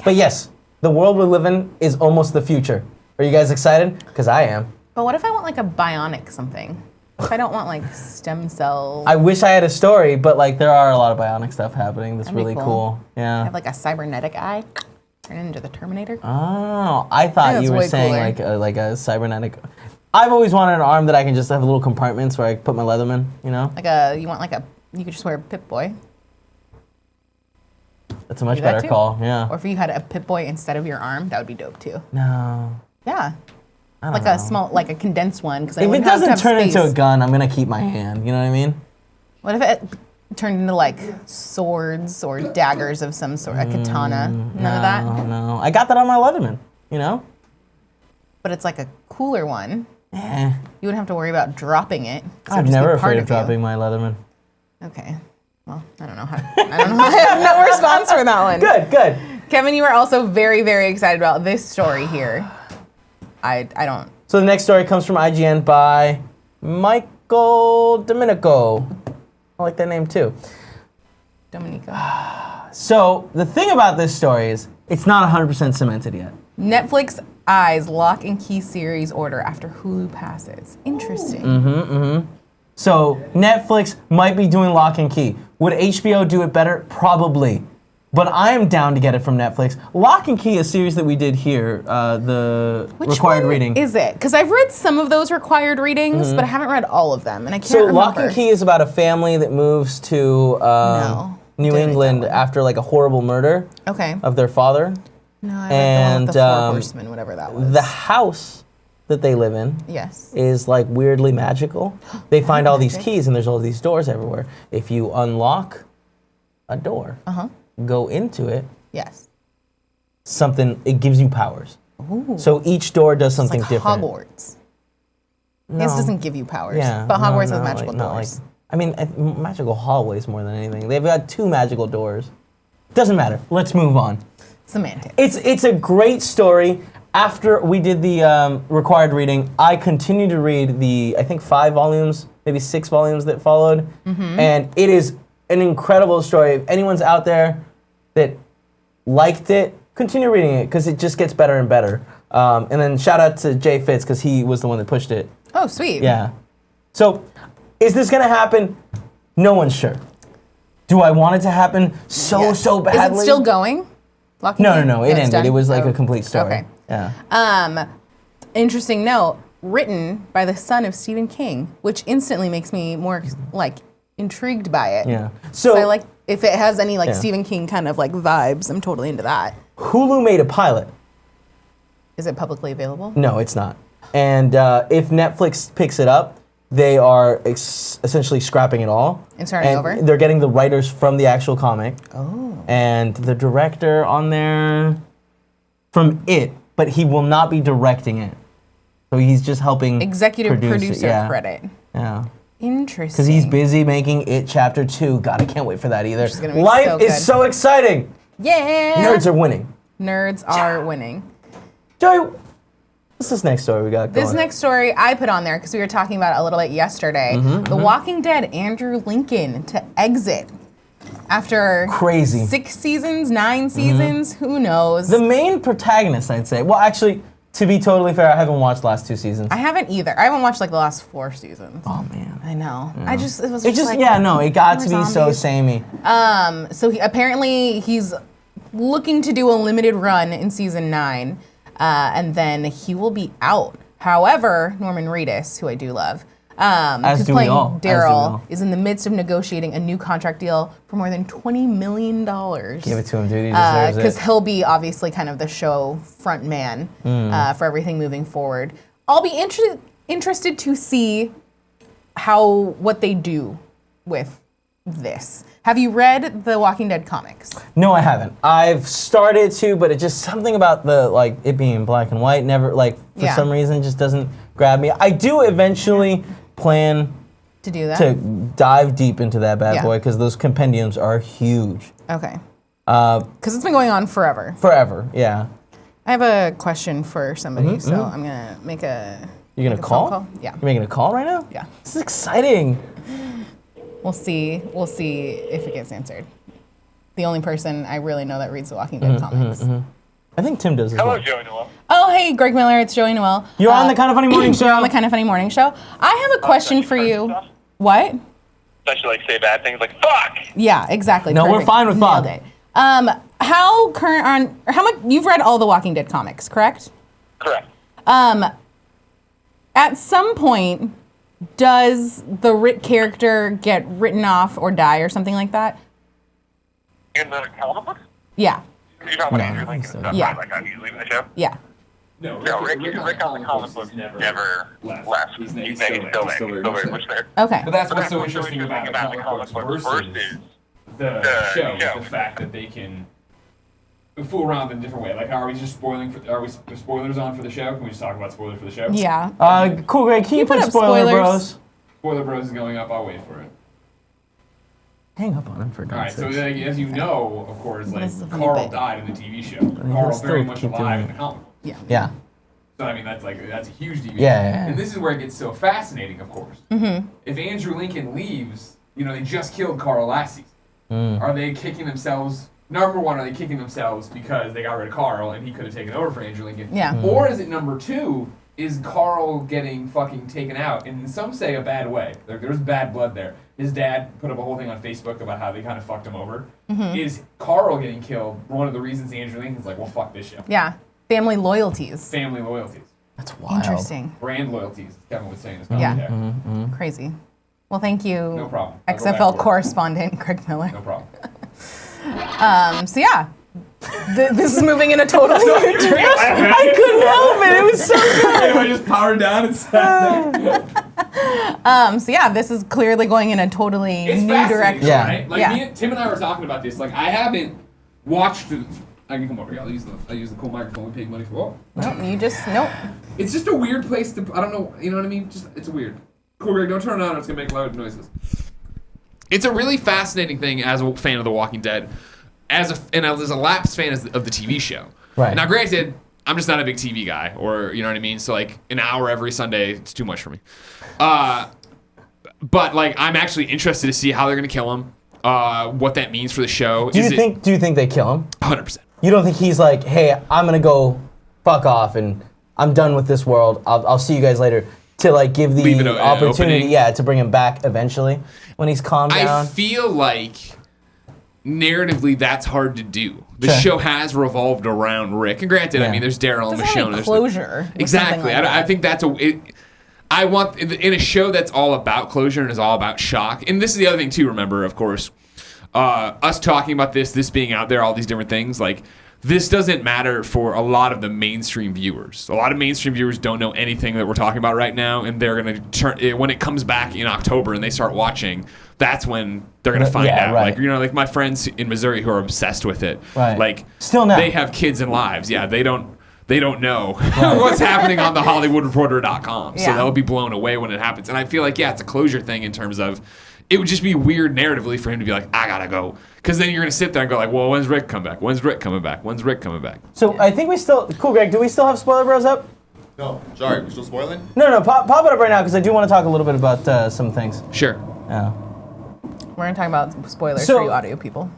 But yes, the world we live in is almost the future. Are you guys excited? Because I am. But what if I want a bionic something? If I don't want stem cell. I wish I had a story, but there are a lot of bionic stuff happening. That's really cool. Yeah. I have a cybernetic eye. Turn into the Terminator. Oh, I thought you were saying like a cybernetic. I've always wanted an arm that I can just have little compartments where I put my Leatherman, you could just wear a Pip-Boy. That's a much better call, yeah. Or if you had a Pip-Boy instead of your arm, that would be dope too. No. Yeah. I don't know. A small, like a condensed one. If it doesn't turn into a gun, I'm gonna keep my hand. You know what I mean? What if it turned into like swords or daggers of some sort, a katana? None of that? No. I got that on my Leatherman, you know? But it's like a cooler one. Eh. You wouldn't have to worry about dropping it. I'm never afraid of dropping my Leatherman. Okay. Well, I don't know. I have no response for that one. Good. Kevin, you were also very, very excited about this story here. I don't. So the next story comes from IGN by Michael Domenico. I like that name too. Domenico. So the thing about this story is it's not 100% cemented yet. Netflix eyes Locke and Key series order after Hulu passes. Interesting. So Netflix might be doing Locke and Key. Would HBO do it better? Probably. But I am down to get it from Netflix. Locke and Key, a series that we did here, the required reading. Which one is it? Because I've read some of those required readings, but I haven't read all of them, and I can't remember. So Locke and Key is about a family that moves to New England after like a horrible murder of their father. No, I read the one with the Four Horsemen, whatever that was. The house that they live in is like weirdly magical. They find all these keys and there's all these doors everywhere. If you unlock a door, go into it, it gives you powers. Ooh. So each door does something it's like different. Hogwarts. This doesn't give you powers, yeah, but Hogwarts has magical doors. Magical hallways more than anything. They've got 2 magical doors. Doesn't matter. Let's move on. Semantics. It's a great story. After we did the required reading, I continued to read the, I think 5 volumes, maybe 6 volumes that followed. And it is an incredible story. If anyone's out there that liked it, continue reading it because it just gets better and better. And then shout out to Jay Fitz because he was the one that pushed it. Oh, sweet. Yeah. So, is this going to happen? No one's sure. Do I want it to happen so badly? Is it still going? No. It ended. It was like a complete story. Okay. Yeah. Interesting note. Written by the son of Stephen King, which instantly makes me more like intrigued by it. Yeah. So I like if it has any like Stephen King kind of like vibes. I'm totally into that. Hulu made a pilot. Is it publicly available? No, it's not. And if Netflix picks it up, they are essentially scrapping it all. And starting over? They're getting the writers from the actual comic. Oh. And the director on there from it, but he will not be directing it. So he's just helping executive producer credit. Yeah. Interesting. Because he's busy making It Chapter 2. God, I can't wait for that either. Life is so exciting. Yeah. Nerds are winning. Nerds are winning. Joey, what's this next story we got going? This next story I put on there because we were talking about it a little bit yesterday. The Walking Dead, Andrew Lincoln to exit after 6 seasons, 9 seasons, who knows? The main protagonist, I'd say. Well, actually, to be totally fair, I haven't watched the last 2 seasons. I haven't either. I haven't watched like the last 4 seasons. Oh man, I know. Yeah. It got to be so samey. So apparently he's looking to do a limited run in season 9, and then he will be out. However, Norman Reedus, who I do love, who's playing Daryl, is in the midst of negotiating a new contract deal for more than $20 million. Give it to him, dude. He deserves it. Because he'll be obviously kind of the show front man for everything moving forward. I'll be interested to see what they do with this. Have you read the Walking Dead comics? No, I haven't. I've started to, but it's just something about it being black and white never for some reason just doesn't grab me. I do eventually plan to do that, to dive deep into that bad boy because those compendiums are huge. Okay. Because it's been going on forever. Forever, yeah. I have a question for somebody, so I'm gonna make a. You're gonna call? Yeah. You're making a call right now? Yeah. This is exciting. We'll see if it gets answered. The only person I really know that reads the Walking Dead comics. I think Tim does as well. Hello, Joey Noel. Oh, hey, Greg Miller. It's Joey Noel. You're on the Kind of Funny Morning Show. You're on the Kind of Funny Morning Show. I have a question for you. Stuff? What? Don't you say bad things like "fuck"? Yeah, exactly. No, Perfect. we're fine with fuck. Nailed it. How much you've read all the Walking Dead comics, correct? Correct. At some point, does the Rick character get written off or die or something like that? In the comic books? Yeah. You're talking about Andrew Lincoln. That's Yeah. fine, like, he's leaving the show? Yeah. No, Rick on the comic book never left. He's still very much there. Okay. But that's what's so interesting about the comic books versus the show, the fact that they can fool around in a different way. Like, are we just spoiling? Are we spoilers on for the show? Can we just talk about spoilers for the show? Yeah. Cool, Greg. Can you put spoiler bros? Spoiler bros is going up. I'll wait for it. Hang up on him for All right. So as you know, of course, like Carl died in the TV show. He'll Carl's very still much keep alive in doing the comic book. Yeah. Yeah. So I mean, that's a huge deviation. Yeah. And this is where it gets so fascinating, of course. Mm-hmm. If Andrew Lincoln leaves, they just killed Carl last season. Are they kicking themselves? Number one, are they kicking themselves because they got rid of Carl and he could have taken over for Andrew Lincoln? Yeah. Or is it number two? Is Carl getting fucking taken out? And some say a bad way. There's bad blood there. His dad put up a whole thing on Facebook about how they kind of fucked him over. Mm-hmm. Is Carl getting killed one of the reasons Andrew Lincoln's like, well, fuck this show? Yeah. Family loyalties. Family loyalties. That's wild. Interesting. Brand loyalties, Kevin was saying. Yeah. Mm-hmm. Crazy. Well, thank you. No problem. XFL correspondent Craig Miller. No problem. So yeah, this is moving in a totally new direction. I couldn't help it. It was so good. I just powered down and sat there. So yeah, this is clearly going in a totally It's new fascinating, direction. Yeah. right? Like Tim and I were talking about this. Like I haven't watched. I can come over here. I use the cool microphone. We pay money for. Nope, nope. It's just a weird place to. I don't know. You know what I mean? It's weird. Cool, Greg. Don't turn it on. It's gonna make loud noises. It's a really fascinating thing as a fan of The Walking Dead, as a lapsed fan of the TV show. Right. Now, granted, I'm just not a big TV guy, or you know what I mean. So like an hour every Sunday, it's too much for me. But like I'm actually interested to see how they're gonna kill him. What that means for the show. Do you think they kill him? 100%. You don't think he's like, hey, I'm gonna go fuck off and I'm done with this world. I'll see you guys later. To like give the opportunity, to bring him back eventually when he's calmed down. I feel like narratively that's hard to do. The show has revolved around Rick, and granted, I mean, there's Daryl and Michonne. There's closure. Exactly. I think that's I want in a show that's all about closure and is all about shock. And this is the other thing too. Remember, of course, us talking about this being out there, all these different things like. This doesn't matter for a lot of the mainstream viewers. A lot of mainstream viewers don't know anything that we're talking about right now, and they're going to turn when it comes back in October and they start watching. That's when they're going to find out. Right. Like like my friends in Missouri who are obsessed with it. Right. Like still now they have kids and lives. Yeah, they don't know what's happening on the HollywoodReporter.com. So they'll be blown away when it happens. And I feel like it's a closure thing in terms of. It would just be weird narratively for him to be like, I gotta go. Because then you're going to sit there and go like, well, when's Rick come back? When's Rick coming back? When's Rick coming back? So I think cool, Greg, do we still have Spoiler Bros up? No, sorry, we're still spoiling? No, pop it up right now because I do want to talk a little bit about some things. Sure. Yeah. We're going to talk about spoilers for you audio people.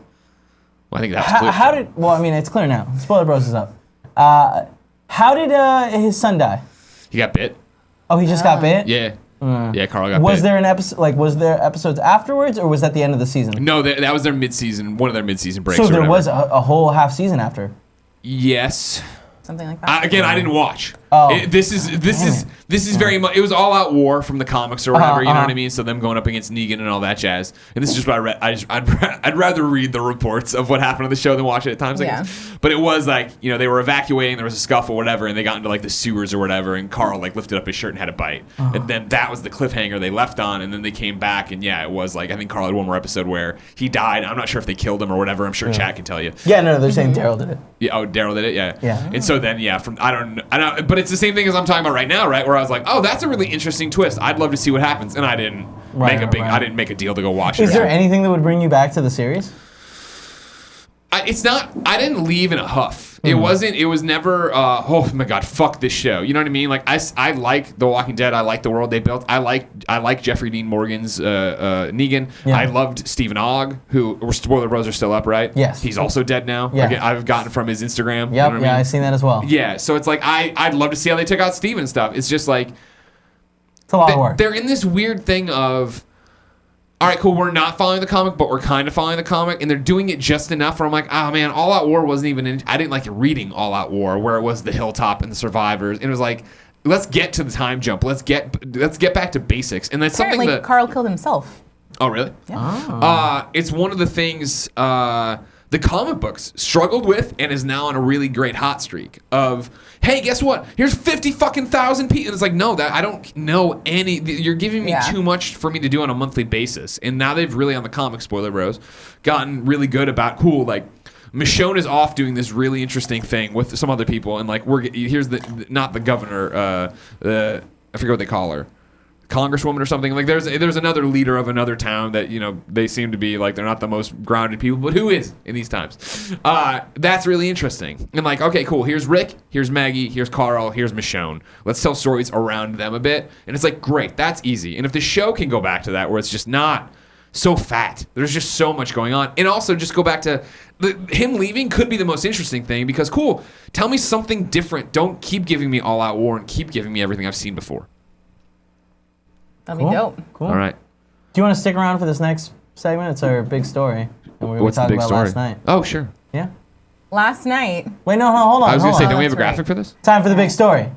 Well, I think that's clear. It's clear now. Spoiler Bros is up. How did his son die? He got bit. Oh, he just got bit? Yeah. Yeah, Carl got bit. Was there an episode? Was there episodes afterwards, or was that the end of the season? No, that was their mid-season. One of their mid-season breaks. So there was a whole half season after. Yes. Something like that. Again, I didn't watch. Oh. This is very much. It was all out war from the comics or whatever. You know what I mean? So them going up against Negan and all that jazz. And this is just what I read. I'd rather read the reports of what happened on the show than watch it at times. Yeah. But it was like they were evacuating. There was a scuffle, whatever, and they got into like the sewers or whatever. And Carl like lifted up his shirt and had a bite. And then that was the cliffhanger they left on. And then they came back and it was like I think Carl had one more episode where he died. I'm not sure if they killed him or whatever. I'm sure Chad can tell you. Yeah, no, they're saying Daryl did it. Yeah. Oh, Daryl did it. Yeah. Yeah. And so then I don't. But it's the same thing as I'm talking about right now, right? Where I was like, oh, that's a really interesting twist. I'd love to see what happens, and I didn't I didn't make a deal to go watch it. Is there anything that would bring you back to the series? It's not. I didn't leave in a huff. It wasn't. It was never. Oh my God! Fuck this show. You know what I mean? Like I like The Walking Dead. I like the world they built. I like Jeffrey Dean Morgan's Negan. Yeah. I loved Stephen Ogg, who Spoiler Bros are still up, right? Yes. He's also dead now. Yeah. Like, I've gotten from his Instagram. Yep. You know what I mean? I've seen that as well. Yeah. So it's like I'd love to see how they took out Steve and stuff. It's just like it's a lot of work. They're in this weird thing of. All right, cool. We're not following the comic, but we're kind of following the comic, and they're doing it just enough where I'm like, oh man, All Out War wasn't even. I didn't like reading All Out War, where it was the hilltop and the survivors, and it was like, let's get to the time jump. Let's get back to basics, and that's Apparently, something that Carl killed himself. Oh really? Yeah. It's one of the things that the comic books struggled with and is now on a really great hot streak of, hey, guess what? Here's 50,000 people. And it's like, no, that I don't know any. You're giving me too much for me to do on a monthly basis. And now they've really, on the comic spoiler bros, gotten really good about, cool, like, Michonne is off doing this really interesting thing with some other people. And, like, here's not the governor, I forget what they call her. Congresswoman or something. Like there's another leader of another town that, you know, they seem to be like, they're not the most grounded people, but who is in these times? That's really interesting. And like, okay, cool. Here's Rick, here's Maggie, here's Carl, here's Michonne. Let's tell stories around them a bit. And it's like, great, that's easy. And if the show can go back to that, where it's just not so fat, there's just so much going on. And also just go back to him leaving could be the most interesting thing, because cool, tell me something different. Don't keep giving me All Out War and keep giving me everything I've seen before. That'd be dope. Cool. All right. Do you want to stick around for this next segment? It's our big story. And we were talking about last night. Oh, sure. Yeah. Last night. Wait, no, hold on. I was going to say, don't we have a That's graphic for this? Time for the big story.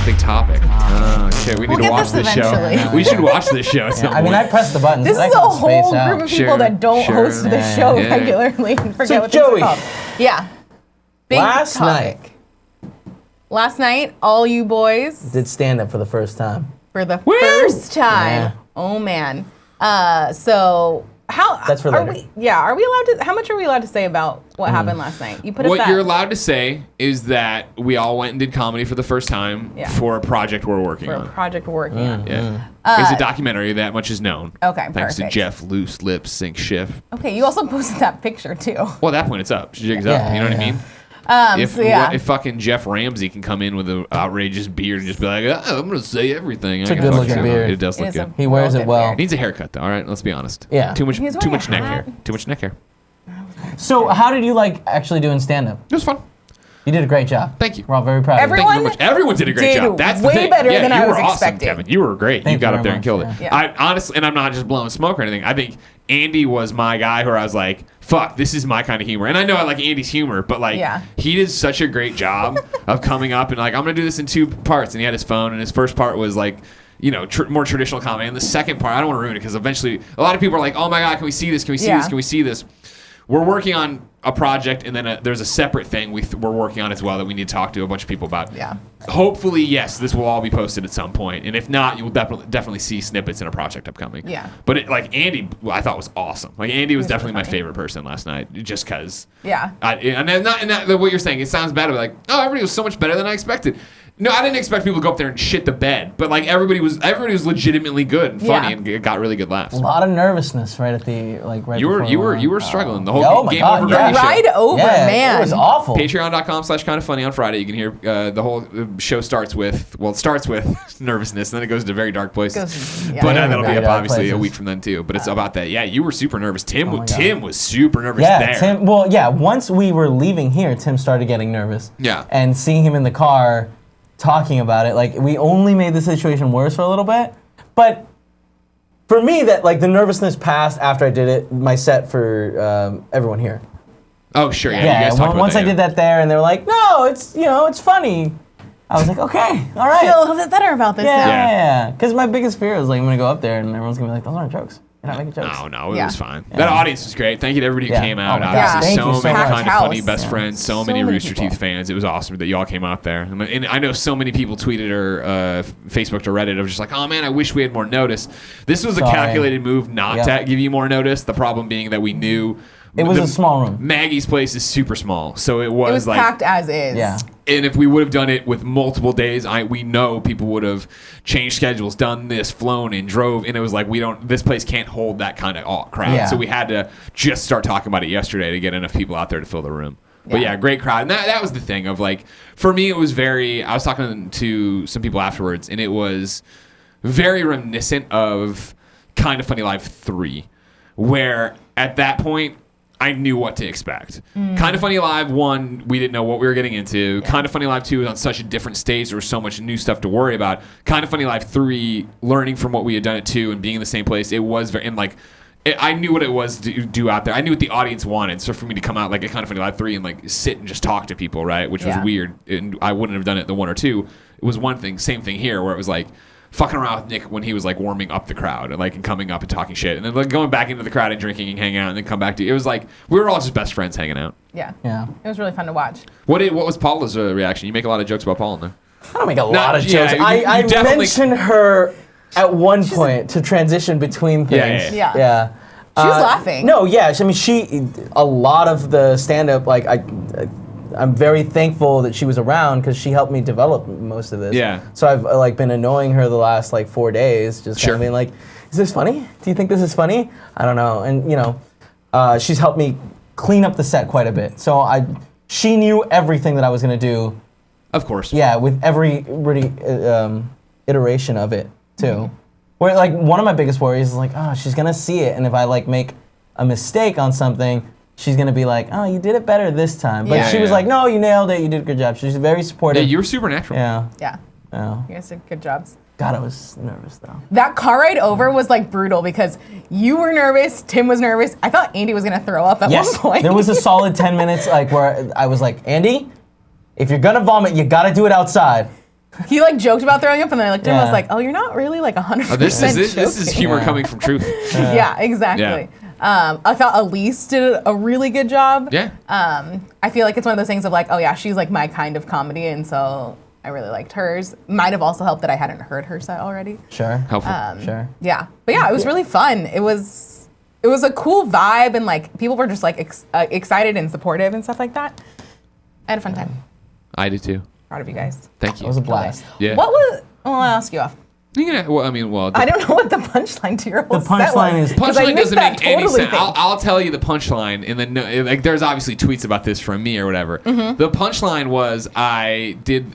Big topic. Oh, shit. We need to watch this show. eventually. We should watch this show at some I mean, point. I pressed the buttons. This but I is a couldn't space whole out. group of people Sure, that don't sure. host this show Yeah. regularly and forget So, what these are Joey. called. Yeah. Big Last topic. night. Last night, all you boys, Did stand up for the first time. for the first time. Yeah. Oh man. So how That's for are later. are we allowed to? How much are we allowed to say about what happened last night? You put it What back. you're allowed to say is that we all went and did comedy for the first time for a project we're working for a on. project we're working on. Yeah. It's a documentary, that much is known. Okay, Thanks perfect. to Jeff Loose Lips Sink Schiff. Okay, you also posted that picture too. Well, at that point, it's up. Jig's Yeah, up. You know what I yeah. mean? So yeah. If fucking Jeff Ramsey can come in with an outrageous beard and just be like, oh, I'm going to say everything. It's a good-looking beard. It does It look is a good. He wears real it good well. beard. Needs a haircut, though. All right, let's be honest. Yeah. Too much He's wearing neck a hair. hat. Too much neck hair. So how did you like actually doing stand up? It was fun. You did a great job. Thank you. We're all very proud of you. Thank you very Everyone much. Everyone did a great did job. That's the way thing. better yeah, than you I were was awesome, expecting. Kevin. You were great. Thank You got you up there very and killed much, it. yeah. I honestly, and I'm not just blowing smoke or anything. I think Andy was my guy where I was like, fuck, this is my kind of humor. And I know I like Andy's humor, but like, he did such a great job of coming up and like, I'm going to do this in 2 parts. And he had his phone, and his first part was like, you know, more traditional comedy. And the second part, I don't want to ruin it because eventually a lot of people are like, oh my God, can we see this? Can we see this? Can we see this? We're working on a project, and then there's a separate thing we're working on as well that we need to talk to a bunch of people about. Yeah. Hopefully, yes, this will all be posted at some point, and if not, you'll definitely see snippets in a project upcoming. Yeah. But like Andy, I thought was awesome. Like Andy was He was definitely really my funny. favorite person last night, just because. Yeah. What you're saying, it sounds bad, but like, oh, everybody was so much better than I expected. No, I didn't expect people to go up there and shit the bed, but like everybody was legitimately good and funny and got really good laughs. A lot of nervousness right at the right. You before were struggling the whole Oh my game God, over. yeah. The ride over, Yeah, man. it was awful. Patreon.com/kindoffunny on Friday. You can hear the whole show starts with nervousness, and then it goes to very dark places. Yeah. But Yeah, that'll be very up dark obviously a places. week from then too. But it's about that. Yeah, you were super nervous. Tim my God. Tim was super nervous Yeah, there. Tim. Well, yeah. Once we were leaving here, Tim started getting nervous. Yeah. And seeing him in the car, talking about it, like we only made the situation worse for a little bit. But for me, that like the nervousness passed after I did it. My set for everyone here. Oh sure, yeah. You Yeah. guys talked about Once I did that there, and they were like, "No, it's funny." I was like, "Okay, all right." Feel a little bit better about this now. Yeah. Because my biggest fear is like I'm gonna go up there and everyone's gonna be like, "Those aren't jokes. You're not making jokes." No, it Yeah. was fine. That audience was great. Thank you to everybody who Yeah. came out. Oh my God. Obviously, Thank so you so many much. kind of Packed funny house. best Yeah. friends, so So many many Rooster people. Teeth fans. It was awesome that y'all came out there. And I know so many people tweeted or Facebooked or Reddit of just like, oh man, I wish we had more notice. This was a Sorry. calculated move not Yeah. to give you more notice. The problem being that we knew It was a small room. Maggie's place is super small, so it It was was like packed as is. Yeah. and if we would have done it with multiple days, we know people would have changed schedules, done this, flown and drove, and it was like this place can't hold that kind of crowd. Yeah. So we had to just start talking about it yesterday to get enough people out there to fill the room. But Yeah. yeah, great crowd. And that was the thing of like, for me, it was I was talking to some people afterwards, and it was very reminiscent of Kind of Funny Live 3, where at that point, I knew what to expect. Kind of Funny Live 1, we didn't know what we were getting into. Kind of Funny Live 2 was on such a different stage. There was so much new stuff to worry about. Kind of Funny Live 3, learning from what we had done at 2 and being in the same place, it was very, and like, I knew what it was to do out there. I knew what the audience wanted. So for me to come out like at Kind of Funny Live 3 and like sit and just talk to people, right? Which was Yeah. weird. And I wouldn't have done it the 1 or 2. It was one thing, same thing here, where it was like, fucking around with Nick when he was like warming up the crowd and like coming up and talking shit, and then like going back into the crowd and drinking and hanging out, and then come back to it was like we were all just best friends hanging out. Yeah. Yeah. It was really fun to watch. What was Paula's reaction? You make a lot of jokes about Paula in there. I don't make a lot of jokes. You I definitely mentioned her at one point to transition between things. Yeah. She was laughing. No, yeah. I mean, a lot of the stand-up, like, I'm very thankful that she was around because she helped me develop most of this. Yeah. So I've, like, been annoying her the last, like, 4 days, just kind of being like, is this funny? Do you think this is funny? I don't know. And, you know, she's helped me clean up the set quite a bit. So she knew everything that I was going to do. Of course. Yeah, with every iteration of it, too. Where, like, one of my biggest worries is, like, oh, she's going to see it, and if I, like, make a mistake on something, she's going to be like, oh, you did it better this time. But she was like, no, you nailed it, you did a good job. She's very supportive. Yeah, you were supernatural. Yeah. Yeah. You guys did good jobs. God, I was nervous, though. That car ride over was, like, brutal because you were nervous, Tim was nervous. I thought Andy was going to throw up at one point. There was a solid 10 minutes, like, where I was like, Andy, if you're going to vomit, you got to do it outside. He like joked about throwing up, and then I looked at him and was like, "Oh, you're not really like 100%." This is humor coming from truth. Yeah, exactly. Yeah. I thought Elise did a really good job. Yeah. I feel like it's one of those things of like, oh yeah, she's like my kind of comedy, and so I really liked hers. Might have also helped that I hadn't heard her set already. Sure. Helpful. Sure. Yeah, but yeah, it was really fun. It was a cool vibe, and like people were just like excited and supportive and stuff like that. I had a fun time. I did too. Proud of you guys. Thank you. It was a blast. Yeah. What was? Well, I'll ask you off. Yeah, well, I mean, I don't know what the punchline to your whole The punchline is... Punchline doesn't make any sense. I'll tell you the punchline, and then like there's obviously tweets about this from me or whatever. Mm-hmm. The punchline was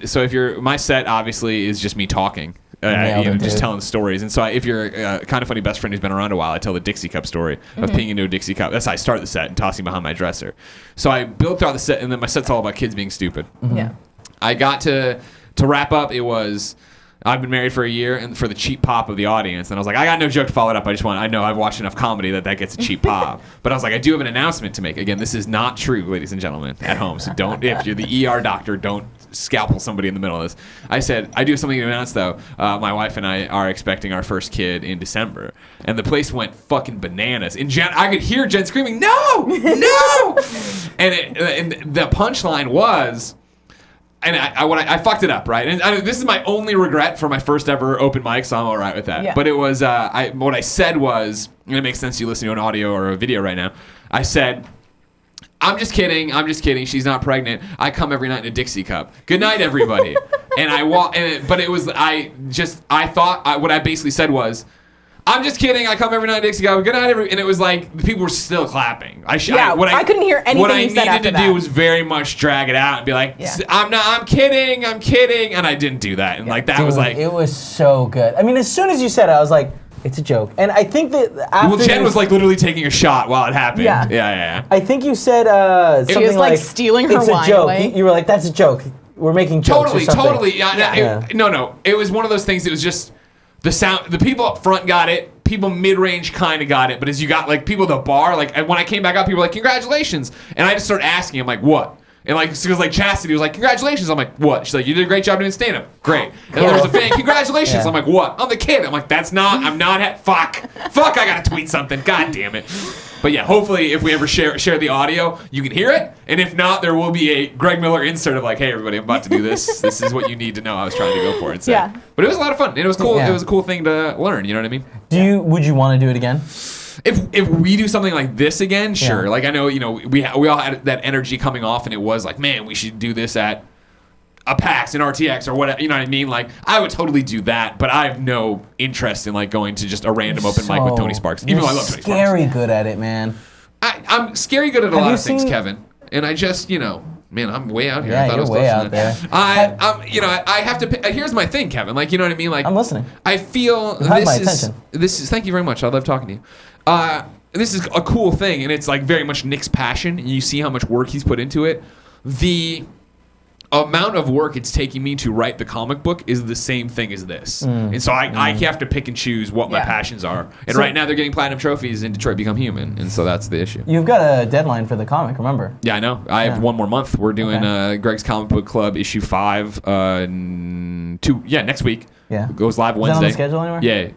so if my set obviously is just me talking. Just telling stories. And so if you're a kind of funny best friend who's been around a while, I tell the Dixie Cup story of peeing into a Dixie Cup. That's how I start the set and tossing behind my dresser. So I built throughout the set, and then my set's all about kids being stupid. Mm-hmm. Yeah. I got to wrap up. It was I've been married for a year, and for the cheap pop of the audience. And I was like, I got no joke to follow it up. I know I've watched enough comedy that gets a cheap pop. But I was like, I do have an announcement to make. Again, this is not true, ladies and gentlemen, at home. So if you're the ER doctor, don't scalpel somebody in the middle of this. I said, I do have something to announce, though. My wife and I are expecting our first kid in December. And the place went fucking bananas. And I could hear Jen screaming, no, no! and the punchline was... And I fucked it up, right? And this is my only regret for my first ever open mic, so I'm all right with that. Yeah. But it was, what I said was, and it makes sense you listen to an audio or a video right now. I said, I'm just kidding. She's not pregnant. I come every night in a Dixie cup. Good night, everybody. What I basically said was, I'm just kidding. I come every night, Dixie. Good night, and it was like the people were still clapping. I couldn't hear anything. What I you said needed to that. do was very much drag it out and be like, I'm kidding, and I didn't do that. And like that was like, it was so good. I mean, as soon as you said it, I was like, it's a joke. And I think that after Jen was like literally taking a shot while it happened. Yeah. I think you said something she was like stealing her it's wine a joke. away. You were like, that's a joke. We're making jokes. Totally. No. It was one of those things. It was just the sound. The people up front got it. People mid-range kind of got it, but as you got like people at the bar, like when I came back up, people were like, "Congratulations!" And I just started asking, "I'm like, what?" And like, because like Chastity was like, "Congratulations!" I'm like, "What?" She's like, "You did a great job doing stand-up." Great. And then there was a fan, "Congratulations!" I'm like, "What?" I'm the kid. I'm like, "That's not. I'm not. Fuck. I gotta tweet something. God damn it." But yeah, hopefully, if we ever share the audio, you can hear it. And if not, there will be a Greg Miller insert of like, "Hey, everybody, I'm about to do this. This is what you need to know." I was trying to go for it. So. Yeah. But it was a lot of fun. And it was cool. It was a cool thing to learn. You know what I mean? Would you want to do it again? If we do something like this again, sure. Like I know, we all had that energy coming off, and it was like, man, we should do this at a PAX, an RTX, or whatever. You know what I mean? Like I would totally do that, but I have no interest in like going to just a random open mic with Tony Sparks. Even though I love Tony Sparks. Scary good at it, man. I'm scary good at a lot of things, Kevin. And I just, man, I'm way out here. Yeah, I thought I was way close out there. I have to. Here's my thing, Kevin. Like, you know what I mean? Like, I'm listening. I feel You have my attention. Thank you very much. I love talking to you. This is a cool thing, and it's like very much Nick's passion. And you see how much work he's put into it. The amount of work it's taking me to write the comic book is the same thing as this. And so I have to pick and choose what my passions are. And right now they're getting platinum trophies in Detroit Become Human. And so that's the issue. You've got a deadline for the comic, remember? Yeah, I know. I have one more month. We're doing Greg's Comic Book Club issue 5 next week. Yeah. Goes live Is Wednesday. that on the schedule anywhere?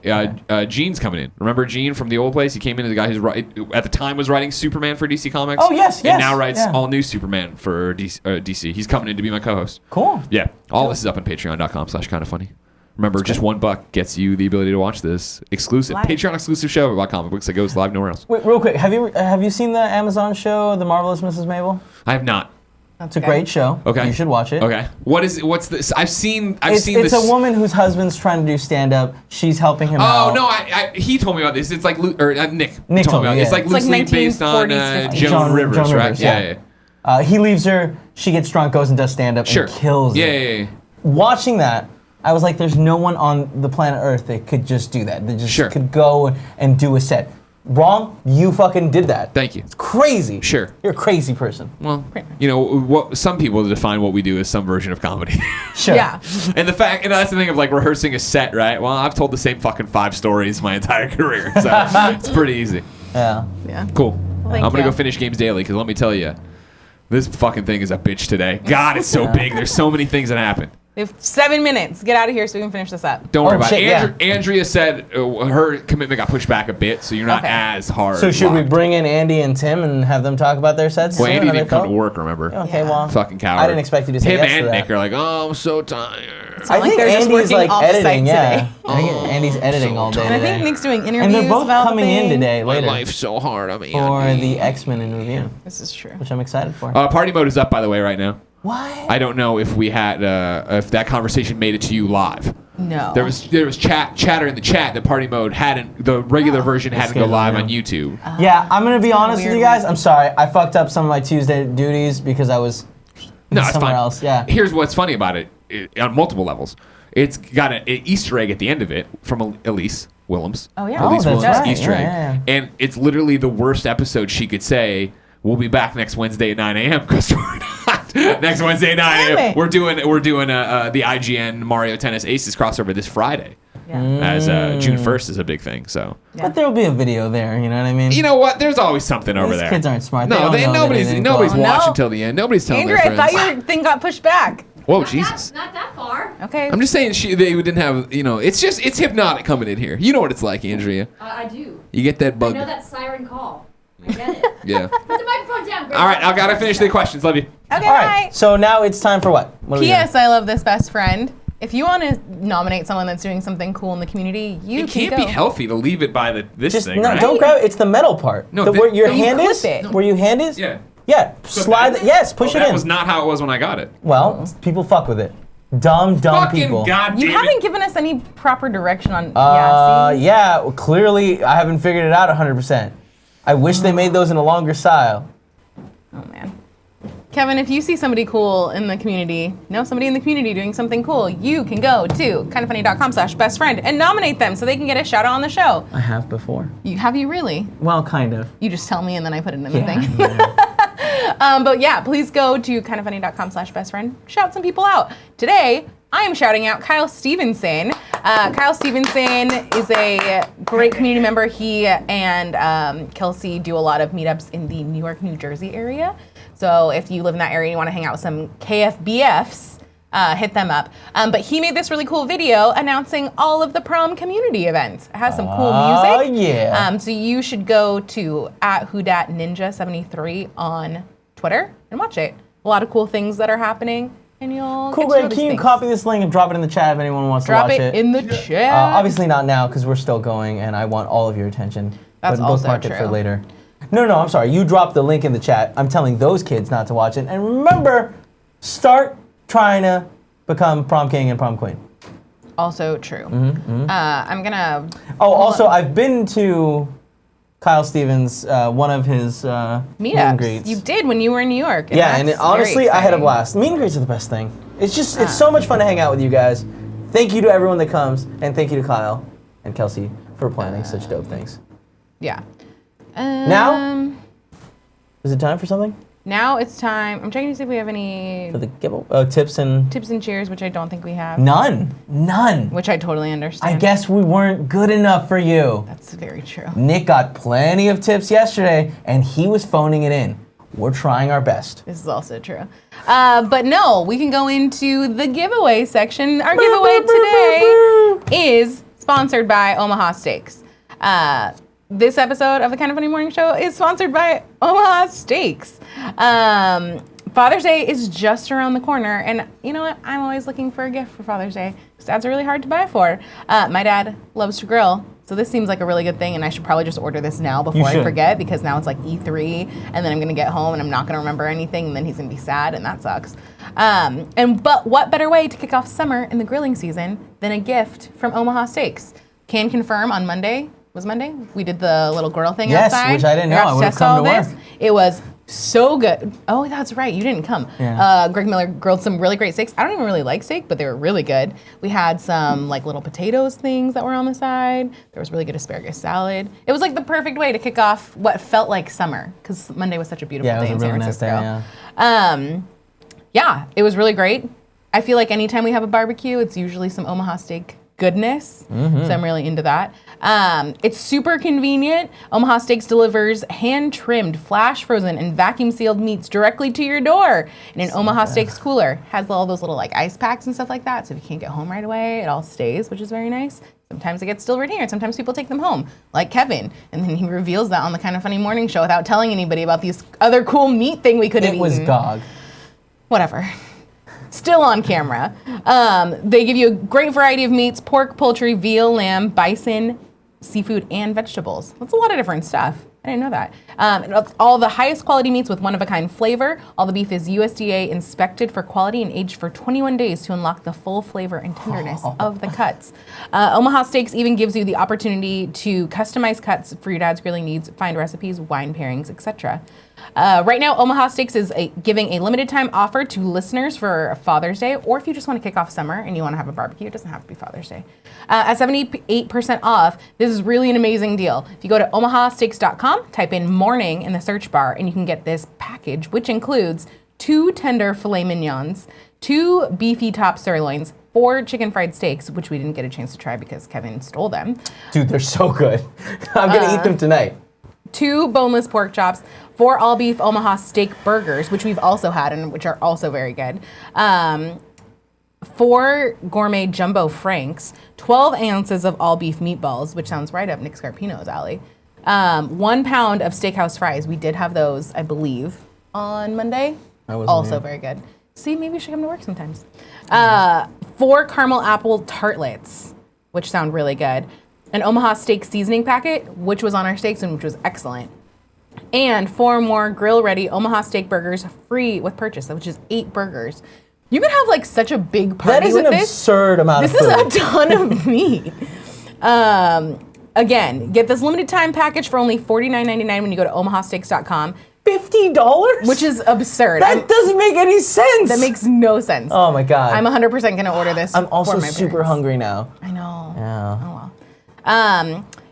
Yeah. Gene's coming in. Remember Gene from the old place? He came in as the guy who's at the time was writing Superman for DC Comics. Oh, yes. And now writes all new Superman for DC. He's coming in to be my co-host. Cool. Yeah. All this is up on patreon.com/kindafunny. Remember, just $1 gets you the ability to watch this exclusive Patreon exclusive show about comic books that goes live nowhere else. Wait, real quick. Have you seen the Amazon show, The Marvelous Mrs. Mabel? I have not. It's a great show. Okay. You should watch it. Okay. What's this? I've seen It's this. a woman whose husband's trying to do stand-up. She's helping him out. Oh, no, he told me about this. It's like, Nick told me me, about it. yeah. It's like loosely based on 1940s, Joan Rivers, Joan right? Rivers, yeah. He leaves her, she gets drunk, goes and does stand-up, and kills it. Yeah. Watching that, I was like, there's no one on the planet Earth that could just do that. That just could go and do a set. Wrong, you fucking did that. Thank you. It's crazy. Sure. You're a crazy person. Well, you know, some people define what we do as some version of comedy. Sure. Yeah. And that's the thing of like rehearsing a set, right? Well, I've told the same fucking 5 stories my entire career, so it's pretty easy. Yeah. Cool. Well, I'm gonna you. go finish Games Daily because let me tell you, this fucking thing is a bitch today. God, it's so big. There's so many things that happen. We have 7 minutes. Get out of here so we can finish this up. Don't worry about shit, it. Andrea said her commitment got pushed back a bit, so you're not as hard. So should we locked. bring in Andy and Tim and have them talk about their sets? Well, too, Andy how they didn't come to felt? work, remember? Okay, well. Fucking coward. I didn't expect you to say Him yes and to that. Nick are like, oh, I'm so tired. I like think they're just Andy's working like off-site editing, yeah. today. I think Andy's editing all day And I today. think Nick's doing interviews And they're both about coming in today, My later, life's so hard. I'm for Andy. the X-Men in review, This is true. which I'm excited for. Party mode is up, by the way, right now. Why? I don't know if we had if that conversation made it to you live. No. There was chatter in the chat that party mode the regular version hadn't go live on YouTube. Yeah, I'm gonna be honest with weird you guys. I'm sorry. I fucked up some of my Tuesday duties because I was No, it's somewhere fine. else. Yeah. Here's what's funny about it on multiple levels. It's got an Easter egg at the end of it from Elise Willems. Oh, yeah. Elise that's Willems right. Easter egg. Yeah. And it's literally the worst episode she could say. We'll be back next Wednesday at 9 a.m. because we're not. Next Wednesday at 9 Damn a.m. it. We're doing the IGN Mario Tennis Aces crossover this Friday. Yeah. As June 1st is a big thing. So But there will be a video there. You know what I mean? you know what? There's always something over These there. kids aren't smart. No, They don't know that nobody's anything nobody's cool. watching No. till the end. Nobody's telling Andrew, their I friends. thought your thing got pushed back. Whoa, Jesus! Not that far. Okay. I'm just saying they didn't have. It's hypnotic coming in here. You know what it's like, Andrea. I do. You get that I bug. know that siren call. I get it. Yeah. Put the microphone down. Grace. All right, I gotta finish the questions. Love you. Okay, All right. bye. So now it's time for what? What are we doing? P.S. I love this best friend. If you want to nominate someone that's doing something cool in the community, you It can can't go. be healthy to leave it by this Just thing, no, right? don't grab it. It's the metal part. No, where your you hand clip is. it. Where your hand is. Yeah. Yeah. Slide. Yes. Push it That in. was not how it was when I got it. Well, people fuck with it. Dumb Fucking people. goddamn You it. haven't given us any proper direction on. Yeah. Well, clearly, I haven't figured it out 100%. I wish they made those in a longer style. Oh man. Kevin, if you see somebody cool in the community, somebody in the community doing something cool, you can go to kindafunny.com/bestfriend and nominate them so they can get a shout out on the show. I have before. Have you really? Well, kind of. You just tell me and then I put it in the thing. Yeah. But yeah, please go to kindafunny.com/bestfriend. Shout some people out. Today, I am shouting out Kyle Stevenson. Kyle Stevenson is a great community member. He and Kelsey do a lot of meetups in the New York, New Jersey area. So if you live in that area and you want to hang out with some KFBFs, hit them up. But he made this really cool video announcing all of the prom community events. It has some cool music. Oh, yeah. So you should go to @whodatninja73 on Twitter and watch it. A lot of cool things that are happening, and you'll Cool, get to know Greg. these Can you things. copy this link and drop it in the chat if anyone wants Drop to watch it in the chat. Obviously not now because we're still going and I want all of your attention. That's but also bookmark it for true. later. No, I'm sorry. You dropped the link in the chat. I'm telling those kids not to watch it. And remember, start trying to become prom king and prom queen. Also true. Mm-hmm. I'm gonna. Oh, also, I've been to Kyle Stevens, one of his meet and greets. Meetups. You did when you were in New York. Yeah, and that's honestly, very I had a exciting. blast. Meet and greets are the best thing. It's just, it's so much fun to hang out with you guys. Thank you to everyone that comes, and thank you to Kyle and Kelsey for planning such dope things. Yeah. Now? Is it time for something? Now it's time. I'm checking to see if we have any For the giveaway? Tips and... tips and cheers, which I don't think we have. None. Which I totally understand. I guess we weren't good enough for you. That's very true. Nick got plenty of tips yesterday, and he was phoning it in. We're trying our best. This is also true. But no, we can go into the giveaway section. Our giveaway today is sponsored by Omaha Steaks. This episode of the Kind of Funny Morning Show is sponsored by Omaha Steaks. Father's Day is just around the corner, and you know what? I'm always looking for a gift for Father's Day, because dads are really hard to buy for. My dad loves to grill, so this seems like a really good thing, and I should probably just order this now before I forget, because now it's like E3, and then I'm gonna get home and I'm not gonna remember anything, and then he's gonna be sad, and that sucks. But what better way to kick off summer in the grilling season than a gift from Omaha Steaks? Can confirm on Monday. Was Monday? We did the little grill thing outside. Yes, which I didn't know. I would have come to work. It was so good. Oh, that's right. You didn't come. Yeah. Greg Miller grilled some really great steaks. I don't even really like steak, but they were really good. We had some like little potatoes things that were on the side. There was really good asparagus salad. It was like the perfect way to kick off what felt like summer, because Monday was such a beautiful day in San Francisco. Yeah, it was really great. I feel like anytime we have a barbecue, it's usually some Omaha Steak goodness. So I'm really into that. It's super convenient. Omaha Steaks delivers hand-trimmed, flash-frozen, and vacuum-sealed meats directly to your door in an Omaha Steaks cooler. Has all those little like ice packs and stuff like that, so if you can't get home right away, it all stays, which is very nice. Sometimes it gets delivered here. Sometimes people take them home, like Kevin, and then he reveals that on the Kind of Funny Morning Show without telling anybody about these other cool meat thing we could have eaten. It was Gog. Whatever. Still on camera. They give you a great variety of meats: pork, poultry, veal, lamb, bison, seafood, and vegetables. That's a lot of different stuff. I didn't know that. It's all the highest quality meats with one-of-a-kind flavor. All the beef is USDA inspected for quality and aged for 21 days to unlock the full flavor and tenderness of the cuts. Omaha Steaks even gives you the opportunity to customize cuts for your dad's grilling needs, find recipes, wine pairings, etc. Right now, Omaha Steaks is giving a limited time offer to listeners for Father's Day, or if you just want to kick off summer and you want to have a barbecue, it doesn't have to be Father's Day. At 78% off, this is really an amazing deal. If you go to omahasteaks.com, type in morning in the search bar, and you can get this package, which includes 2 tender filet mignons, 2 beefy top sirloins, 4 chicken fried steaks, which we didn't get a chance to try because Kevin stole them. Dude, they're so good. I'm going to eat them tonight. 2 boneless pork chops, 4 all-beef Omaha steak burgers, which we've also had and which are also very good, 4 gourmet jumbo franks, 12 ounces of all-beef meatballs, which sounds right up Nick Scarpino's alley, 1 pound of steakhouse fries. We did have those, I believe, on Monday. Also very good. See, maybe you should come to work sometimes. 4 caramel apple tartlets, which sound really good. An Omaha steak seasoning packet, which was on our steaks and which was excellent. And 4 more grill-ready Omaha steak burgers free with purchase, which is 8 burgers. You could have like such a big party with this. That is an absurd amount of food. This is a ton of meat. Again, get this limited time package for only $49.99 when you go to omahasteaks.com. $50? Which is absurd. That doesn't make any sense. That makes no sense. Oh my God. I'm 100% going to order this. I'm also for my super parents. hungry now. I know. Yeah. Oh well.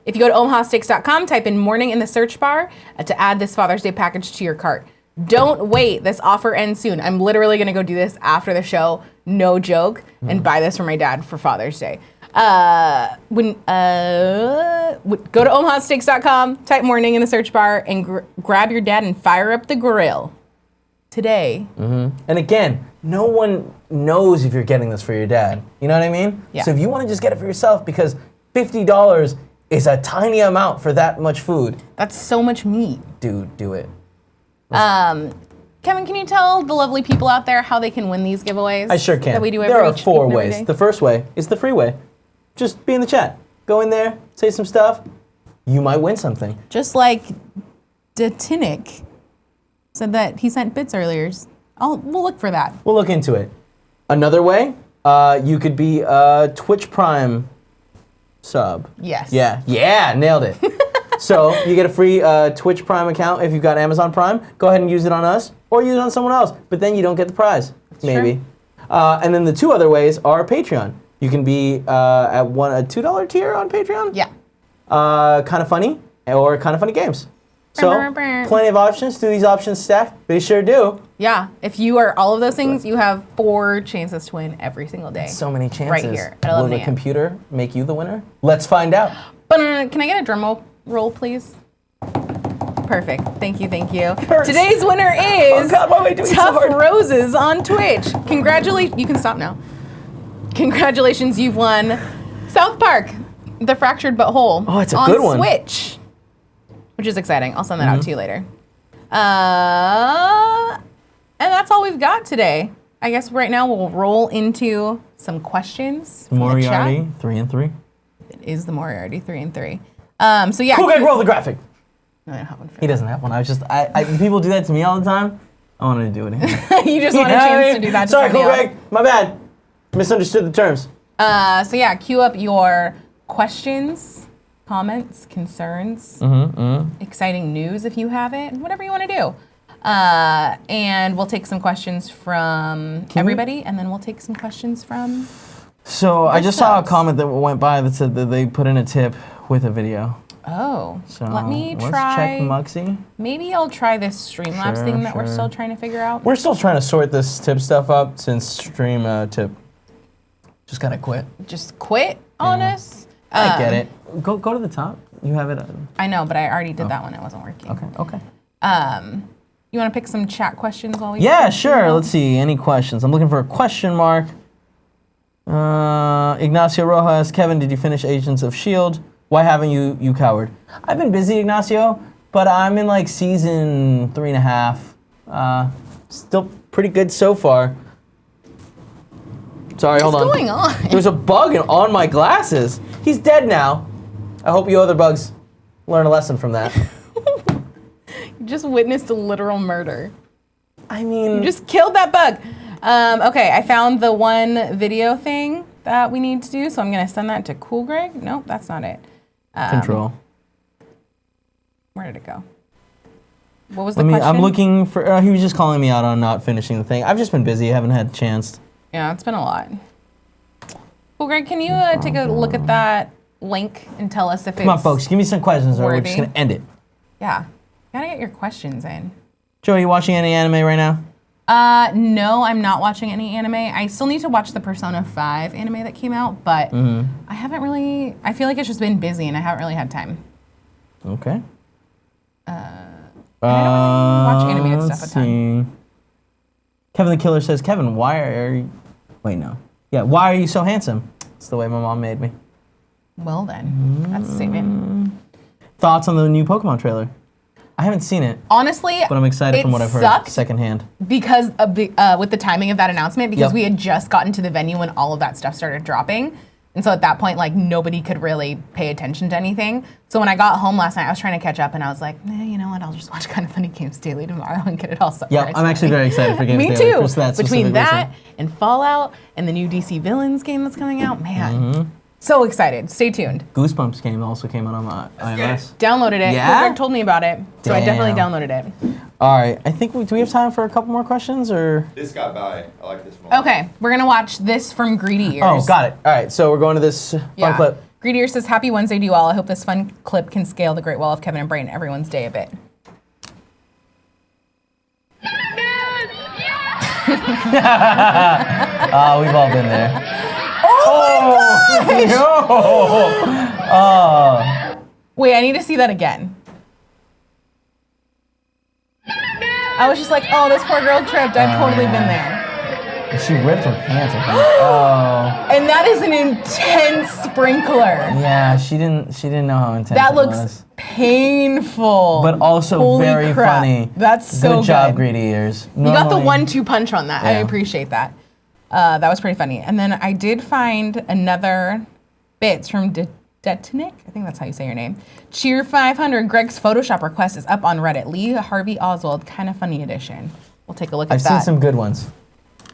If you go to omahasteaks.com, type in morning in the search bar to add this Father's Day package to your cart. Don't wait. This offer ends soon. I'm literally going to go do this after the show, no joke, and buy this for my dad for Father's Day. Go to omahasteaks.com, type morning in the search bar, and grab your dad and fire up the grill today. And again, no one knows if you're getting this for your dad. You know what I mean? Yeah. So if you want to just get it for yourself, because $50 is a tiny amount for that much food. That's so much meat. Dude, do it. Kevin, can you tell the lovely people out there how they can win these giveaways? I sure can. That we do there are each 4 and every ways. day? The first way is the free way. Just be in the chat. Go in there, say some stuff. You might win something. Just like Detinik said that he sent bits earlier. We'll look for that. We'll look into it. Another way, you could be a Twitch Prime sub. Yes. Yeah, nailed it. So you get a free Twitch Prime account if you've got Amazon Prime. Go ahead and use it on us or use it on someone else, but then you don't get the prize. That's maybe. true. And then the 2 other ways are Patreon. You can be at a $2 tier on Patreon. Yeah. Kind of funny or kind of funny games. So plenty of options. Do these options stack? They sure do. Yeah. If you are all of those things, you have 4 chances to win every single day. So many chances. Right here at 11 Will the a.m. computer make you the winner? Let's find out. But can I get a drum roll, please? perfect. Thank you. Today's winner is God, why am I doing Tough so hard? Roses on Twitch. Congratulations. You can stop now. Congratulations, you've won South Park, The Fractured But Whole. Oh, it's a good one. On Switch, which is exciting. I'll send that out to you later. And that's all we've got today. I guess right now we'll roll into some questions from the chat. Moriarty, 3 and 3. It is the Moriarty 3 and 3. So yeah. Cool guy, roll the graphic. No, I don't have one for He doesn't have one. People do that to me all the time. I wanted to do it. You just want a chance to do that to Sorry, Cool somebody else. Greg. My bad. Misunderstood the terms. So yeah, queue up your questions, comments, concerns, exciting news if you have it, whatever you want to do. And we'll take some questions from everybody, and then we'll take some questions from. So I just saw a comment that went by that said that they put in a tip with a video. Oh, So let me try. Let's check Muxy. Maybe I'll try this Streamlabs thing that we're still trying to figure out. We're still trying to sort this tip stuff up since Stream tip just kind of quit. Just quit on us. I get it. Go to the top. You have it. I know, but I already did that one. It wasn't working. Okay. You want to pick some chat questions while we? Yeah, sure. Let's see. Any questions? I'm looking for a question mark. Ignacio Rojas, Kevin, did you finish Agents of S.H.I.E.L.D.? Why haven't you coward? I've been busy, Ignacio, but I'm in like season 3.5. Still pretty good so far. Sorry, hold on. What's going on? There's a bug on my glasses. He's dead now. I hope you other bugs learn a lesson from that. You just witnessed a literal murder. I mean... You just killed that bug. Okay, I found the one video thing that we need to do, so I'm going to send that to Cool Greg. Nope, that's not it. Control. Where did it go? What was the question? I'm looking for... he was just calling me out on not finishing the thing. I've just been busy. I haven't had a chance. Yeah, it's been a lot. Well, Greg, can you take a look at that link and tell us if Come on, folks. Give me some questions or we're just going to end it. Yeah. Gotta get your questions in. Joe, are you watching any anime right now? No, I'm not watching any anime. I still need to watch the Persona 5 anime that came out, but I haven't really... I feel like it's just been busy and I haven't really had time. Okay. I don't really watch animated stuff a ton. Kevin the Killer says, Kevin, why are you... Wait, no. Yeah, why are you so handsome? It's the way my mom made me. Well then, that's a statement. Thoughts on the new Pokemon trailer? I haven't seen it. Honestly, but I'm excited from what I've heard secondhand. Because of the, with the timing of that announcement, because we had just gotten to the venue when all of that stuff started dropping. And so at that point, like, nobody could really pay attention to anything. So when I got home last night, I was trying to catch up, and I was like, you know what, I'll just watch Kind of Funny Games Daily tomorrow and get it all summarized. Yeah, I'm actually very excited for Games Me Daily. too. For that Between that and Fallout and the new DC Villains game that's coming out, man. So excited. Stay tuned. Goosebumps game also came out on my iOS. Downloaded it. Yeah? Greg told me about it, so I definitely downloaded it. All right. I think do we have time for a couple more questions or? This got by. I like this one. Okay, we're gonna watch this from Greedy Ears. Oh, got it. All right. So we're going to this fun clip. Greedy Ears says, "Happy Wednesday to you all. I hope this fun clip can scale the Great Wall of Kevin and Brian everyone's day a bit." We've all been there. Oh my gosh! No! Wait, I need to see that again. I was just like, oh, this poor girl tripped. I've totally been there. She ripped her pants. Oh. And that is an intense sprinkler. Yeah, she didn't know how intense that it looks was. Painful. But also Holy very crap. funny. That's so good job, Greedy Ears. You got the 1-2 punch on that. Yeah. I appreciate that. That was pretty funny. And then I did find another bits from Detinic. I think that's how you say your name. Cheer 500. Greg's Photoshop request is up on Reddit. Lee Harvey Oswald, Kind of Funny edition. We'll take a look at that. I've seen some good ones.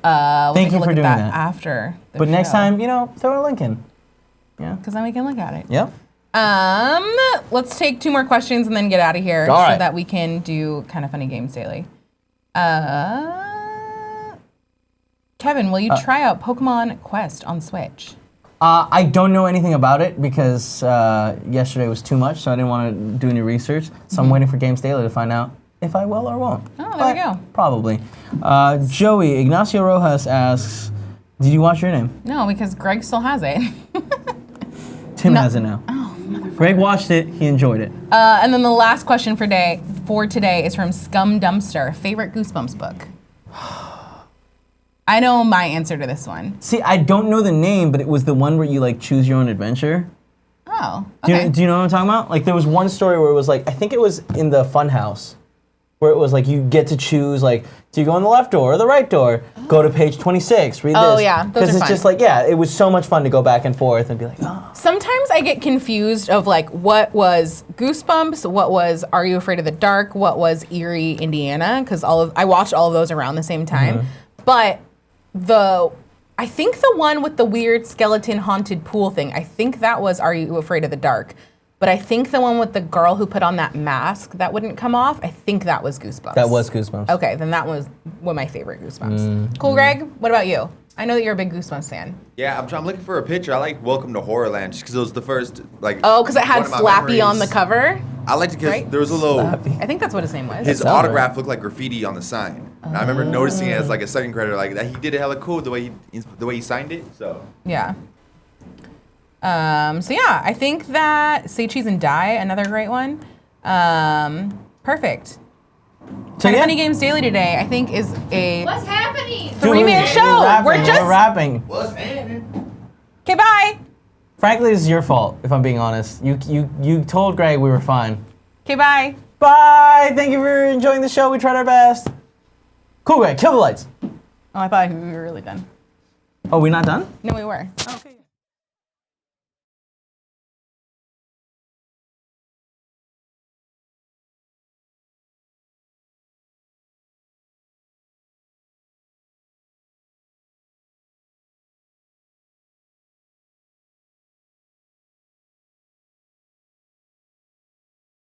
Thank you for doing that. After the But next show. time, throw a link in. Yeah. Because then we can look at it. Yep. Let's take 2 more questions and then get out of here All right. that we can do Kind of Funny Games Daily. Kevin, will you try out Pokemon Quest on Switch? I don't know anything about it because yesterday was too much, so I didn't want to do any research. So I'm waiting for Games Daily to find out if I will or won't. Oh, there we go. Probably. Joey, Ignacio Rojas asks, did you watch Your Name? No, because Greg still has it. Tim has it now. Oh, motherfucker. Greg watched it. He enjoyed it. And then the last question for for today is from Scum Dumpster. Favorite Goosebumps book? I know my answer to this one. See, I don't know the name, but it was the one where you like choose your own adventure. Oh, okay. Do you know what I'm talking about? Like there was one story where it was like, I think it was in the Fun House, where it was like you get to choose like, do you go in the left door or the right door? Go to page 26, read this. Oh yeah, those are Because it's fun. just like, yeah, it was so much fun to go back and forth and be like, oh. Sometimes I get confused of like what was Goosebumps, what was Are You Afraid of the Dark, what was Eerie, Indiana, because I watched all of those around the same time. But I think the one with the weird skeleton haunted pool thing, I think that was Are You Afraid of the Dark. But I think the one with the girl who put on that mask that wouldn't come off, I think that was Goosebumps. That was Goosebumps. Okay, then that was one of my favorite Goosebumps. Cool, Greg? What about you? I know that you're a big Goosebumps fan. Yeah, I'm looking for a picture. I like Welcome to Horrorland just because it was the first, like... Oh, because it had one of my Slappy on the memories. cover? I liked it because Right? there was a little... Slappy. I think that's what his name was. His sounds autograph right. looked like graffiti on the sign. And I remember noticing it as like a second credit, like that he did it hella cool the way he signed it. So Yeah. So yeah, I think that Say Cheese and Die, another great one. Perfect. So yeah. Funny Games Daily today, I think, is a What's happening? three-man Dude, show. We're rapping. what's happening? Okay, bye. Frankly, this is your fault, if I'm being honest. You told Greg we were fine. Okay, bye. Bye. Thank you for enjoying the show. We tried our best. Cool, Greg. Kill the lights. Oh, I thought we were really done. Oh, we not done? No, we were. Okay.